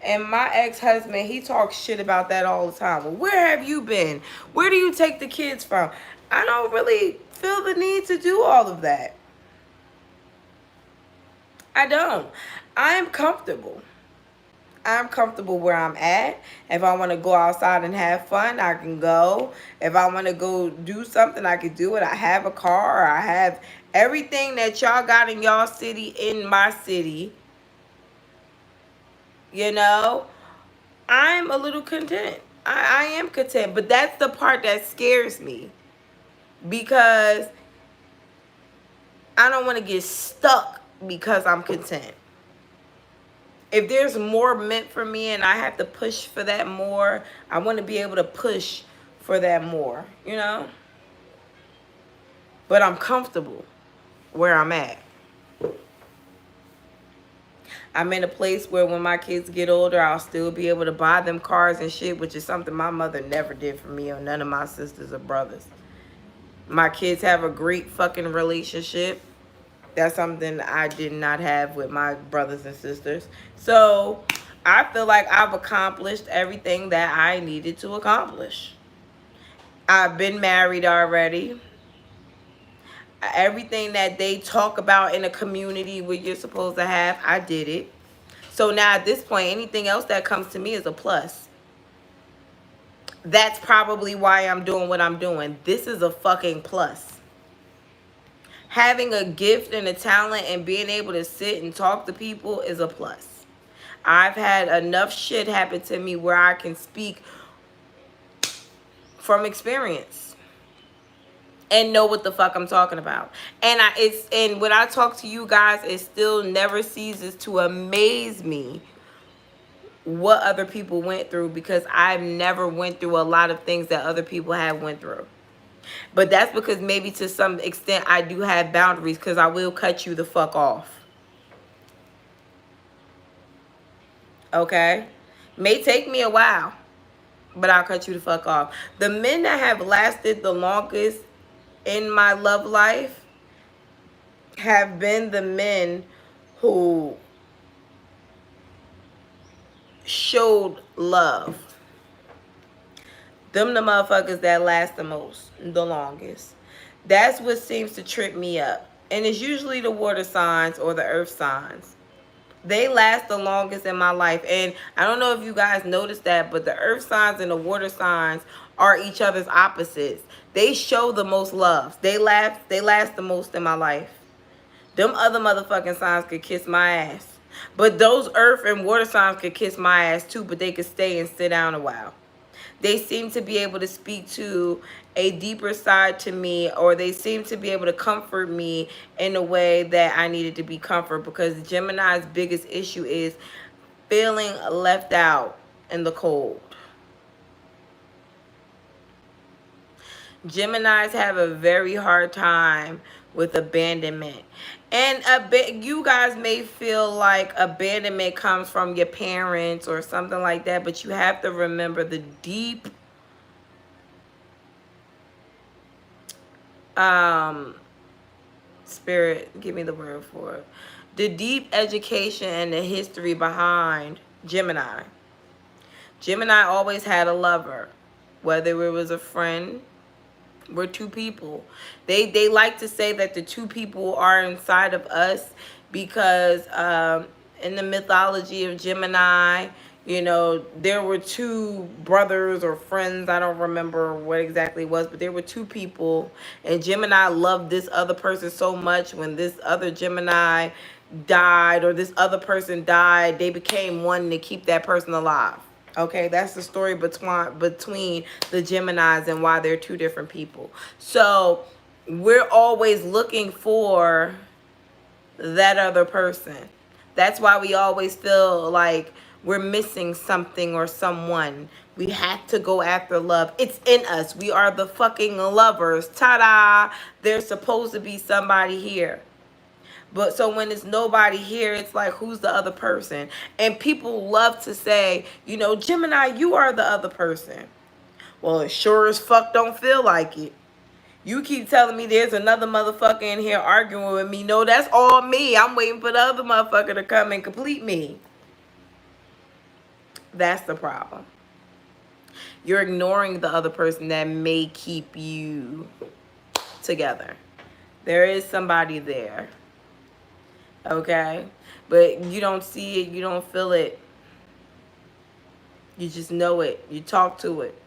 And my ex-husband, he talks shit about that all the time. Well, where have you been? Where do you take the kids from? I don't really feel the need to do all of that. I don't. I am comfortable. I'm comfortable where I'm at. If I want to go outside and have fun, I can go. If I want to go do something, I can do it. I have a car. I have everything that y'all got in y'all city in my city. You know, I'm a little content. I am content. But that's the part that scares me. Because I don't want to get stuck because I'm content. If there's more meant for me and I have to push for that more, I want to be able to push for that more, you know? But I'm comfortable where I'm at. I'm in a place where when my kids get older, I'll still be able to buy them cars and shit, which is something my mother never did for me or none of my sisters or brothers. My kids have a great fucking relationship. That's something I did not have with my brothers and sisters. So I feel like I've accomplished everything that I needed to accomplish. I've been married already. Everything that they talk about in a community where you're supposed to have, I did it. So now at this point, anything else that comes to me is a plus. That's probably why I'm doing what I'm doing. This is a fucking plus. Having a gift and a talent and being able to sit and talk to people is a plus. I've had enough shit happen to me where I can speak from experience and know what the fuck I'm talking about. And when I talk to you guys, it still never ceases to amaze me what other people went through, because I've never went through a lot of things that other people have went through. But that's because maybe to some extent I do have boundaries, because I will cut you the fuck off. Okay? May take me a while, but I'll cut you the fuck off. The men that have lasted the longest in my love life have been the men who showed love. Them the motherfuckers that last the most, the longest. That's what seems to trip me up. And it's usually the water signs or the earth signs. They last the longest in my life. And I don't know if you guys noticed that, but the earth signs and the water signs are each other's opposites. They show the most love. They last the most in my life. Them other motherfucking signs could kiss my ass. But those earth and water signs could kiss my ass too, but they could stay and sit down a while. They seem to be able to speak to a deeper side to me, or they seem to be able to comfort me in a way that I needed to be comforted, because Gemini's biggest issue is feeling left out in the cold. Geminis have a very hard time with abandonment. And you guys may feel like abandonment comes from your parents or something like that, but you have to remember the deep spirit, give me the word for it. The deep education and the history behind Gemini. Gemini always had a lover, whether it was a friend, We're two people. They like to say that the two people are inside of us because in the mythology of Gemini, you know, there were two brothers or friends. I don't remember what exactly it was, but there were two people, and Gemini loved this other person so much. When this other Gemini died, or this other person died, they became one to keep that person alive. Okay, that's the story between the Geminis and why they're two different people. So we're always looking for that other person. That's why we always feel like we're missing something or someone. We have to go after love. It's in us. We are the fucking lovers. Ta-da! There's supposed to be somebody here. But so when it's nobody here, it's like, who's the other person? And people love to say, you know, Gemini, you are the other person. Well, it sure as fuck don't feel like it. You keep telling me there's another motherfucker in here arguing with me. No, that's all me. I'm waiting for the other motherfucker to come and complete me. That's the problem. You're ignoring the other person that may keep you together. There is somebody there. Okay? But you don't see it. You don't feel it. You just know it. You talk to it.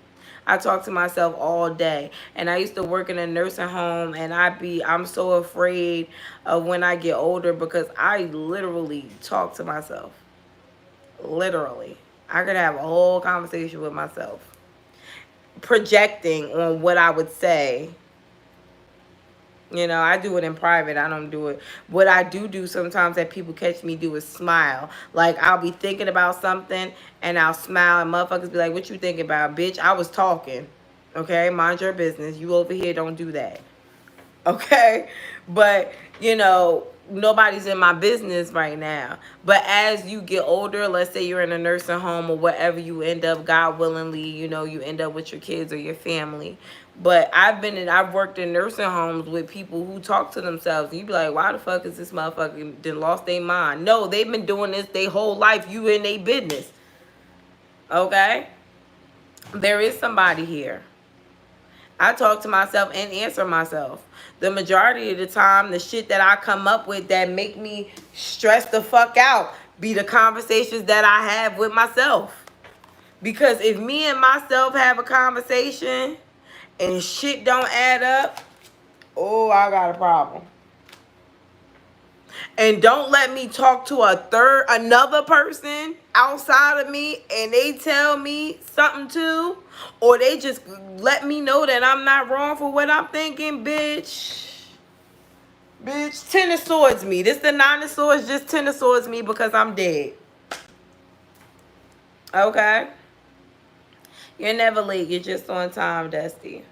I talk to myself all day. And I used to work in a nursing home, and I'm so afraid of when I get older because I literally talk to myself. Literally. I could have a whole conversation with myself, projecting on what I would say. You know, I do it in private. I don't do it. What I do sometimes that people catch me do is smile. Like, I'll be thinking about something, and I'll smile, and motherfuckers be like, what you thinking about? Bitch, I was talking. Okay? Mind your business. You over here don't do that. Okay? But, you know, nobody's in my business right now. But as you get older, let's say you're in a nursing home or whatever, you end up, God willingly, you know, you end up with your kids or your family. But I've worked in nursing homes with people who talk to themselves. And you be like, why the fuck is this motherfucker done lost their mind? No, they've been doing this their whole life. You in their business. Okay? There is somebody here. I talk to myself and answer myself. The majority of the time, the shit that I come up with that make me stress the fuck out be the conversations that I have with myself. Because if me and myself have a conversation and shit don't add up, oh, I got a problem. And don't let me talk to another person outside of me and they tell me something too, or they just let me know that I'm not wrong for what I'm thinking. Bitch, 10 of swords me. This the 9 of swords, just 10 of swords me because I'm dead. Okay? You're never late. You're just on time, Dusty.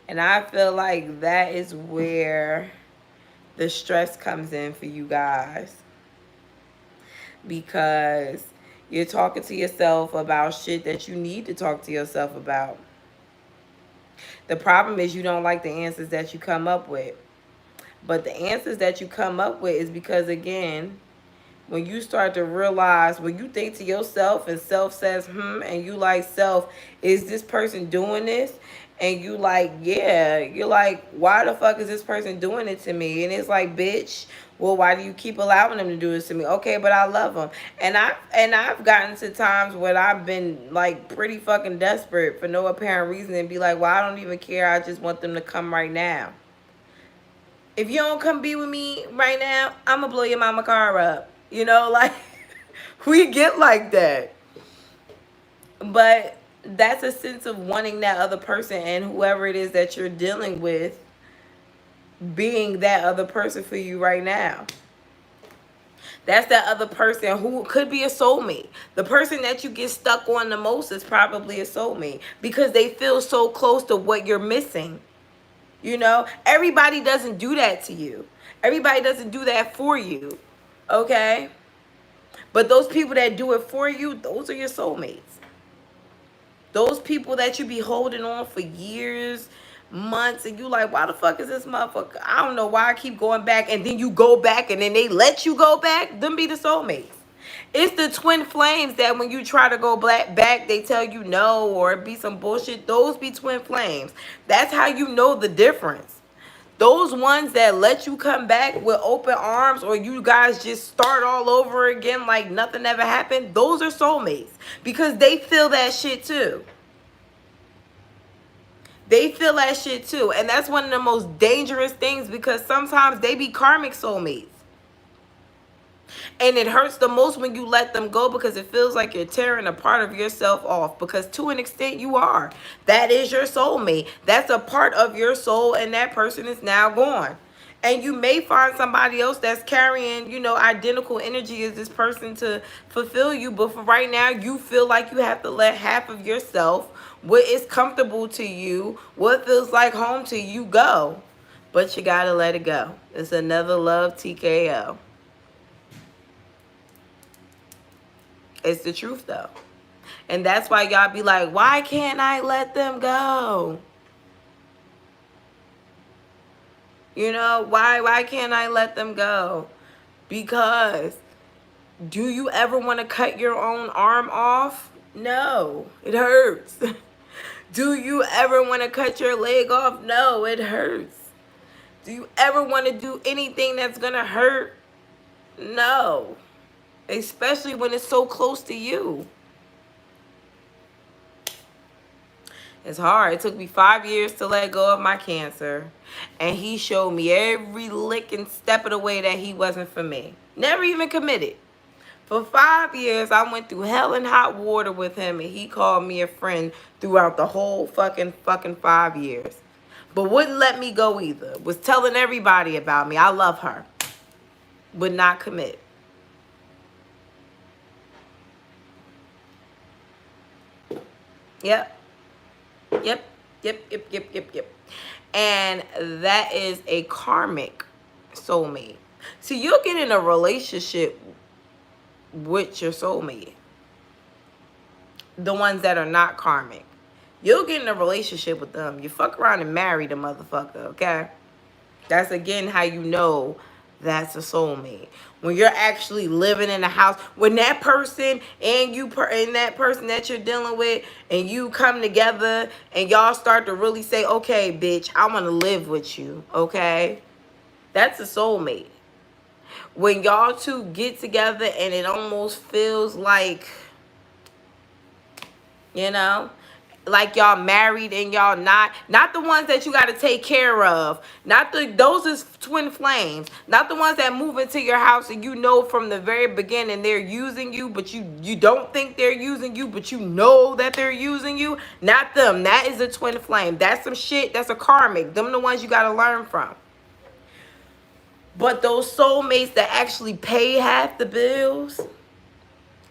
And I feel like that is where the stress comes in for you guys. Because you're talking to yourself about shit that you need to talk to yourself about. The problem is you don't like the answers that you come up with. But the answers that you come up with is because, again, when you start to realize, when you think to yourself and self says, and you like, self, is this person doing this? And you like, yeah. You're like, why the fuck is this person doing it to me? And it's like, bitch, well, why do you keep allowing them to do this to me? Okay, but I love them. And I've gotten to times where I've been like pretty fucking desperate for no apparent reason and be like, well, I don't even care. I just want them to come right now. If you don't come be with me right now, I'm going to blow your mama car up. You know, like, we get like that. But that's a sense of wanting that other person and whoever it is that you're dealing with being that other person for you right now. That's that other person who could be a soulmate. The person that you get stuck on the most is probably a soulmate because they feel so close to what you're missing. You know, everybody doesn't do that to you. Everybody doesn't do that for you. Okay? But those people that do it for you, those are your soulmates. Those people that you be holding on for years, months, and you like, why the fuck is this motherfucker? I don't know why I keep going back. And then you go back and then they let you go back. Them be the soulmates. It's the twin flames that when you try to go back, they tell you no, or it be some bullshit. Those be twin flames. That's how you know the difference. Those ones that let you come back with open arms, or you guys just start all over again like nothing ever happened, those are soulmates. Because they feel that shit too. They feel that shit too. And that's one of the most dangerous things, because sometimes they be karmic soulmates. And it hurts the most when you let them go, because it feels like you're tearing a part of yourself off. Because to an extent you are. That is your soulmate. That's a part of your soul, and that person is now gone. And you may find somebody else that's carrying, you know, identical energy as this person to fulfill you. But for right now, you feel like you have to let half of yourself, what is comfortable to you, what feels like home to you, go. But you gotta let it go. It's another love TKO. It's the truth though. And that's why y'all be like, why can't I let them go? You know, why can't I let them go? Because do you ever want to cut your own arm off? No, it hurts. Do you ever want to cut your leg off? No, it hurts. Do you ever want to do anything that's going to hurt? No. Especially when it's so close to you. It's hard. It took me 5 years to let go of my cancer. And he showed me every lick and step of the way that he wasn't for me. Never even committed. For 5 years, I went through hell and hot water with him. And he called me a friend throughout the whole fucking 5 years. But wouldn't let me go either. Was telling everybody about me. I love her. Would not commit. Yep. Yep. And that is a karmic soulmate. So you'll get in a relationship with your soulmate. The ones that are not karmic. You'll get in a relationship with them. You fuck around and marry the motherfucker, okay? That's again how you know that's a soulmate. When you're actually living in a house, when that person and you and that person that you're dealing with, and you come together and y'all start to really say, okay, bitch, I want to live with you, okay? That's a soulmate. When y'all two get together and it almost feels like, you know, like y'all married and y'all not the ones that you got to take care of, those is twin flames, not the ones that move into your house and you know from the very beginning they're using you, but you don't think they're using you, but you know that they're using you. Not them. That is a twin flame. That's some shit. That's a karmic. Them the ones you got to learn from. But those soulmates that actually pay half the bills,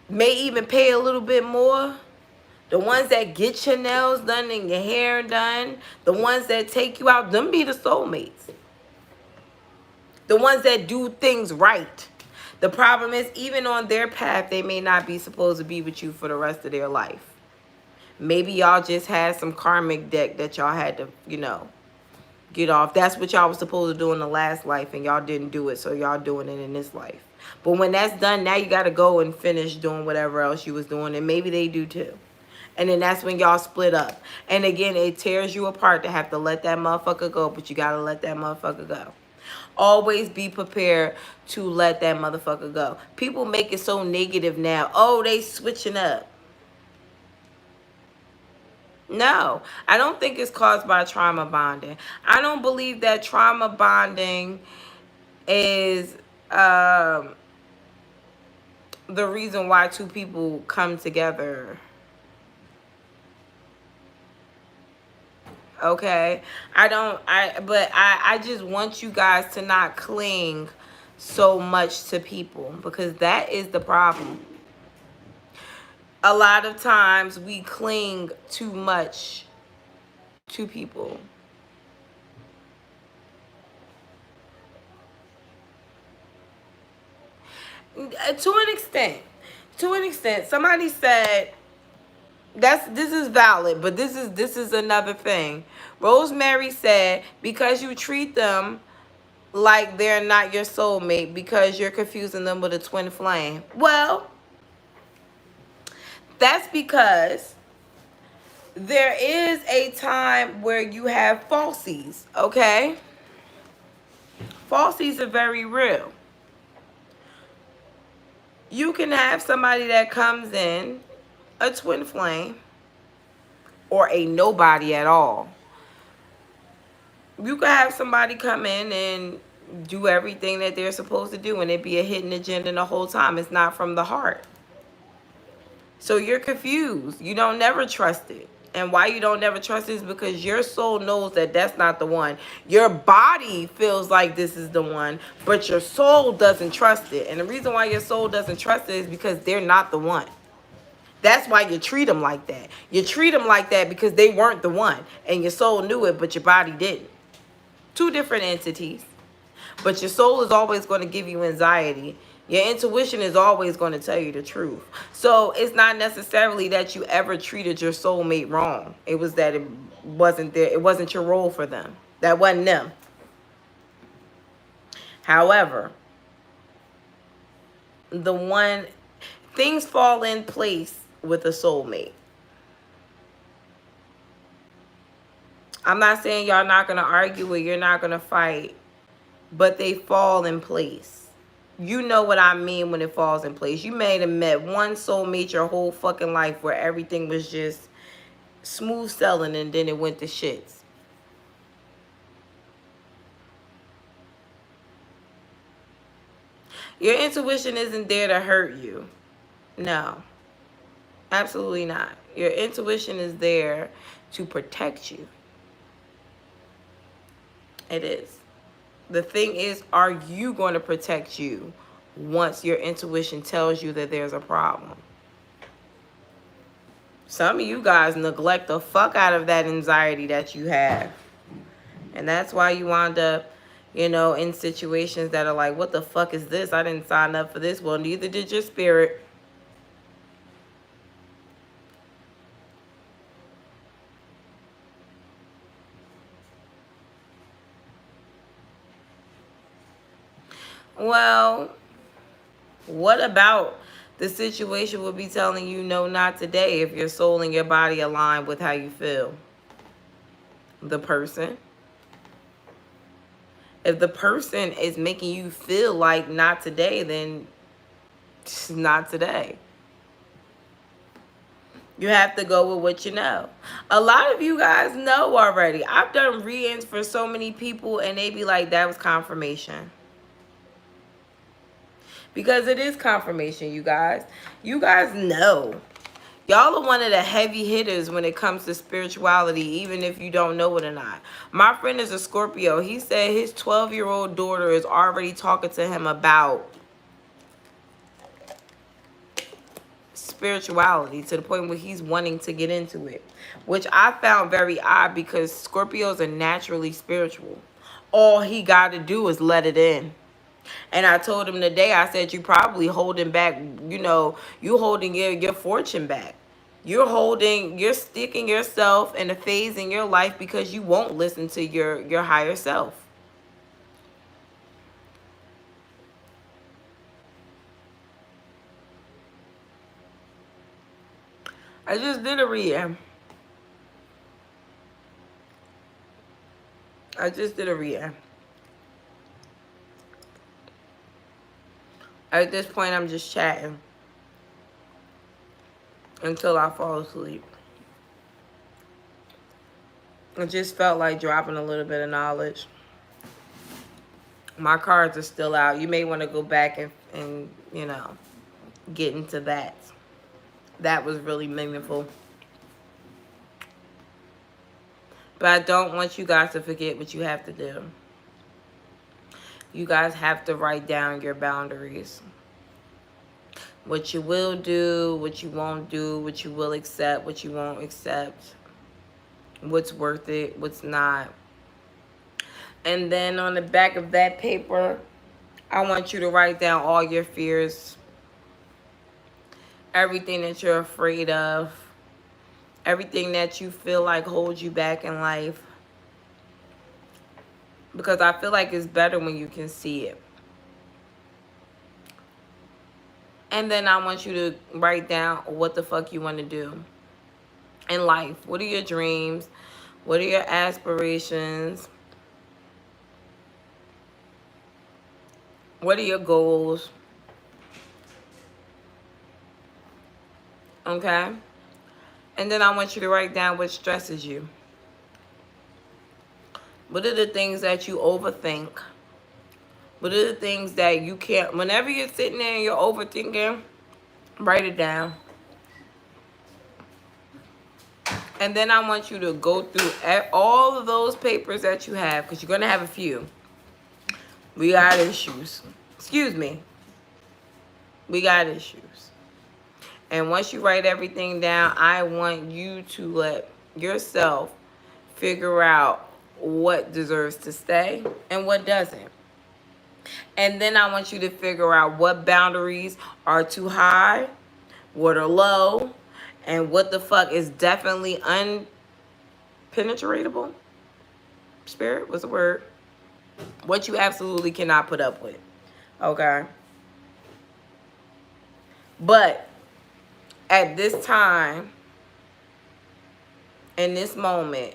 may even pay a little bit more, the ones that get your nails done and your hair done, the ones that take you out, them be the soulmates. The ones that do things right. The problem is, even on their path, they may not be supposed to be with you for the rest of their life. Maybe y'all just had some karmic deck that y'all had to, you know, get off. That's what y'all was supposed to do in the last life, and y'all didn't do it, so y'all doing it in this life. But when that's done, now you got to go and finish doing whatever else you was doing, and maybe they do too. And then that's when y'all split up. And again, it tears you apart to have to let that motherfucker go. But you got to let that motherfucker go. Always be prepared to let that motherfucker go. People make it so negative now. Oh, they switching up. No, I don't think it's caused by trauma bonding. I don't believe that trauma bonding is the reason why two people come together. Okay, but I just want you guys to not cling so much to people, because that is the problem. A lot of times we cling too much to people. To an extent, somebody said, this is valid, but this is another thing. Rosemary said, because you treat them like they're not your soulmate because you're confusing them with a twin flame? Well, that's because there is a time where you have falsies, okay? Falsies are very real. You can have somebody that comes in, a twin flame, or a nobody at all. You can have somebody come in and do everything that they're supposed to do, and it be a hidden agenda the whole time. It's not from the heart. So you're confused. You don't never trust it. And why you don't never trust it is because your soul knows that that's not the one. Your body feels like this is the one, but your soul doesn't trust it. And the reason why your soul doesn't trust it is because they're not the one. That's why you treat them like that. You treat them like that because they weren't the one. And your soul knew it, but your body didn't. Two different entities. But your soul is always going to give you anxiety. Your intuition is always going to tell you the truth. So it's not necessarily that you ever treated your soulmate wrong. It was that it wasn't there. It wasn't your role for them. That wasn't them. However, things fall in place with a soulmate. I'm not saying y'all not going to argue or you're not going to fight, but they fall in place. You know what I mean when it falls in place. You may have met one soulmate your whole fucking life where everything was just smooth sailing and then it went to shits. Your intuition isn't there to hurt you. No, absolutely not. Your intuition is there to protect you. It is. The thing is, are you going to protect you once your intuition tells you that there's a problem? Some of you guys neglect the fuck out of that anxiety that you have. And that's why you wind up, you know, in situations that are like, what the fuck is this? I didn't sign up for this. Well, neither did your spirit. Well, what about the situation would be telling you no, not today if your soul and your body align with how you feel? The person. If the person is making you feel like not today, then it's not today. You have to go with what you know. A lot of you guys know already. I've done readings for so many people and they be like, that was confirmation. Because it is confirmation, you guys. You guys know. Y'all are one of the heavy hitters when it comes to spirituality, even if you don't know it or not. My friend is a Scorpio. He said his 12-year-old daughter is already talking to him about spirituality to the point where he's wanting to get into it, which I found very odd because Scorpios are naturally spiritual. All he got to do is let it in. And I told him today, I said, you probably holding back, you know, you holding your fortune back. You're sticking yourself in a phase in your life because you won't listen to your higher self. I just did a reading. At this point, I'm just chatting until I fall asleep. I just felt like dropping a little bit of knowledge. My cards are still out. You may want to go back and you know, get into that. That was really meaningful. But I don't want you guys to forget what you have to do. You guys have to write down your boundaries. What you will do, what you won't do, what you will accept, what you won't accept. What's worth it, what's not. And then on the back of that paper, I want you to write down all your fears. Everything that you're afraid of. Everything that you feel like holds you back in life. because I feel like it's better when you can see it. And then I want you to write down what the fuck you want to do in life. What are your dreams? What are your aspirations? What are your goals? Okay? And then I want you to write down what stresses you. What are the things that you overthink? What are the things that you can't... Whenever you're sitting there and you're overthinking, write it down. And then I want you to go through all of those papers that you have, because you're going to have a few. We got issues. Excuse me. We got issues. And once you write everything down, I want you to let yourself figure out what deserves to stay and what doesn't. And then I want you to figure out what boundaries are too high, what are low, and what the fuck is definitely unpenetratable. Spirit, what's the word? What you absolutely cannot put up with. Okay? But at this time, in this moment,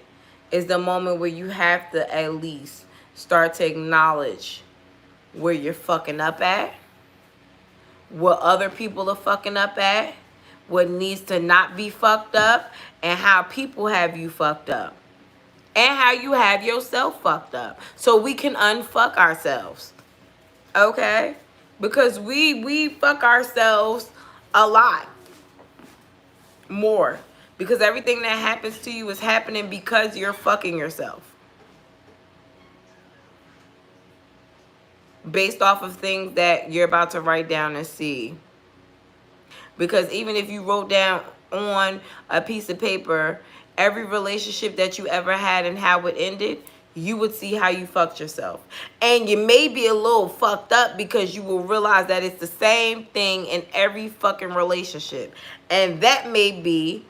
is the moment where you have to at least start to acknowledge where you're fucking up at, what other people are fucking up at, what needs to not be fucked up, and how people have you fucked up, and how you have yourself fucked up, so we can unfuck ourselves. Okay? Because we fuck ourselves a lot more, because everything that happens to you is happening because you're fucking yourself based off of things that you're about to write down and see. Because even if you wrote down on a piece of paper every relationship that you ever had and how it ended, you would see how you fucked yourself. And you may be a little fucked up because you will realize that it's the same thing in every fucking relationship. And that may be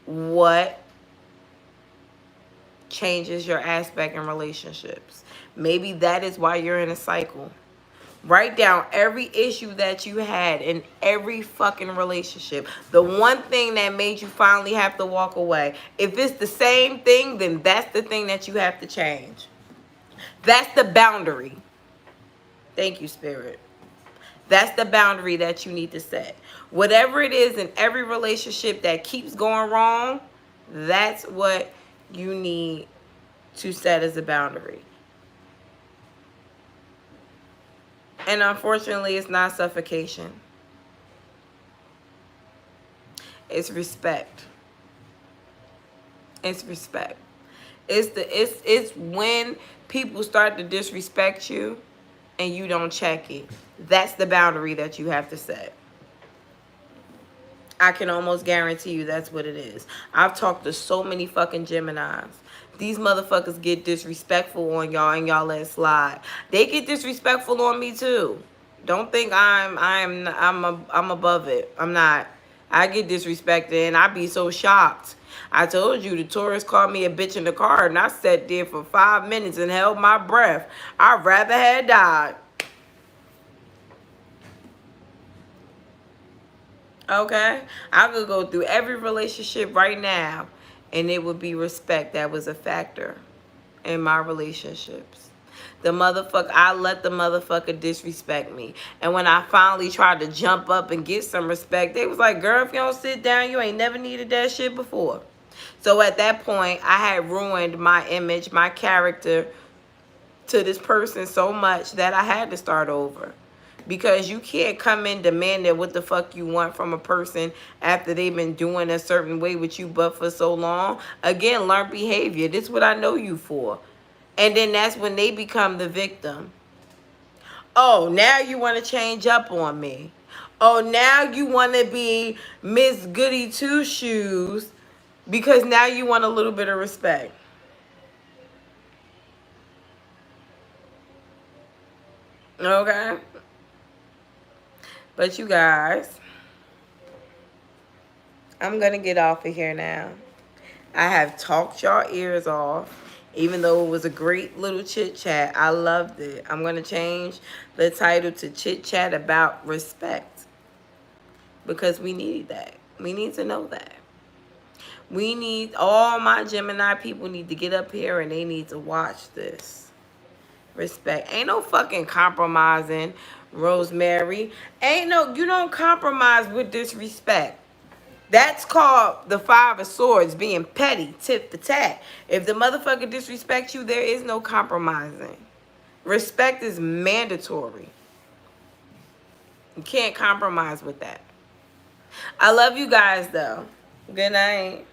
what changes your aspect in relationships. Maybe that is why you're in a cycle. Write down every issue that you had in every fucking relationship. The one thing that made you finally have to walk away. If it's the same thing, then that's the thing that you have to change. That's the boundary. Thank you, Spirit. That's the boundary that you need to set. Whatever it is in every relationship that keeps going wrong, that's what you need to set as a boundary. And unfortunately, it's not suffocation. It's respect. It's respect. It's when people start to disrespect you and you don't check it. That's the boundary that you have to set. I can almost guarantee you that's what it is. I've talked to so many fucking Geminis. These motherfuckers get disrespectful on y'all and y'all let it slide. They get disrespectful on me too. Don't think I'm above it. I'm not. I get disrespected and I be so shocked. I told you the tourist called me a bitch in the car and I sat there for 5 minutes and held my breath. I'd rather had died. Okay? I could go through every relationship right now and it would be respect that was a factor in my relationships. The motherfucker, I let the motherfucker disrespect me. And when I finally tried to jump up and get some respect, they was like, girl, if you don't sit down, you ain't never needed that shit before. So at that point, I had ruined my image, my character to this person so much that I had to start over. Because you can't come in demanding what the fuck you want from a person after they've been doing a certain way with you but for so long. Again, learn behavior. This is what I know you for. And then that's when they become the victim. Oh, now you want to change up on me. Oh, now you want to be Miss Goody Two-Shoes because now you want a little bit of respect. Okay? But you guys, I'm going to get off of here now. I have talked y'all ears off. Even though it was a great little chit chat, I loved it. I'm going to change the title to Chit Chat About Respect. Because we need that. We need to know that. We need, all my Gemini people need to get up here and they need to watch this. Respect. Ain't no fucking compromising, Rosemary. Ain't no, you don't compromise with disrespect. That's called the Five of Swords, being petty, tit for tat. If the motherfucker disrespects you, there is no compromising. Respect is mandatory. You can't compromise with that. I love you guys, though. Good night.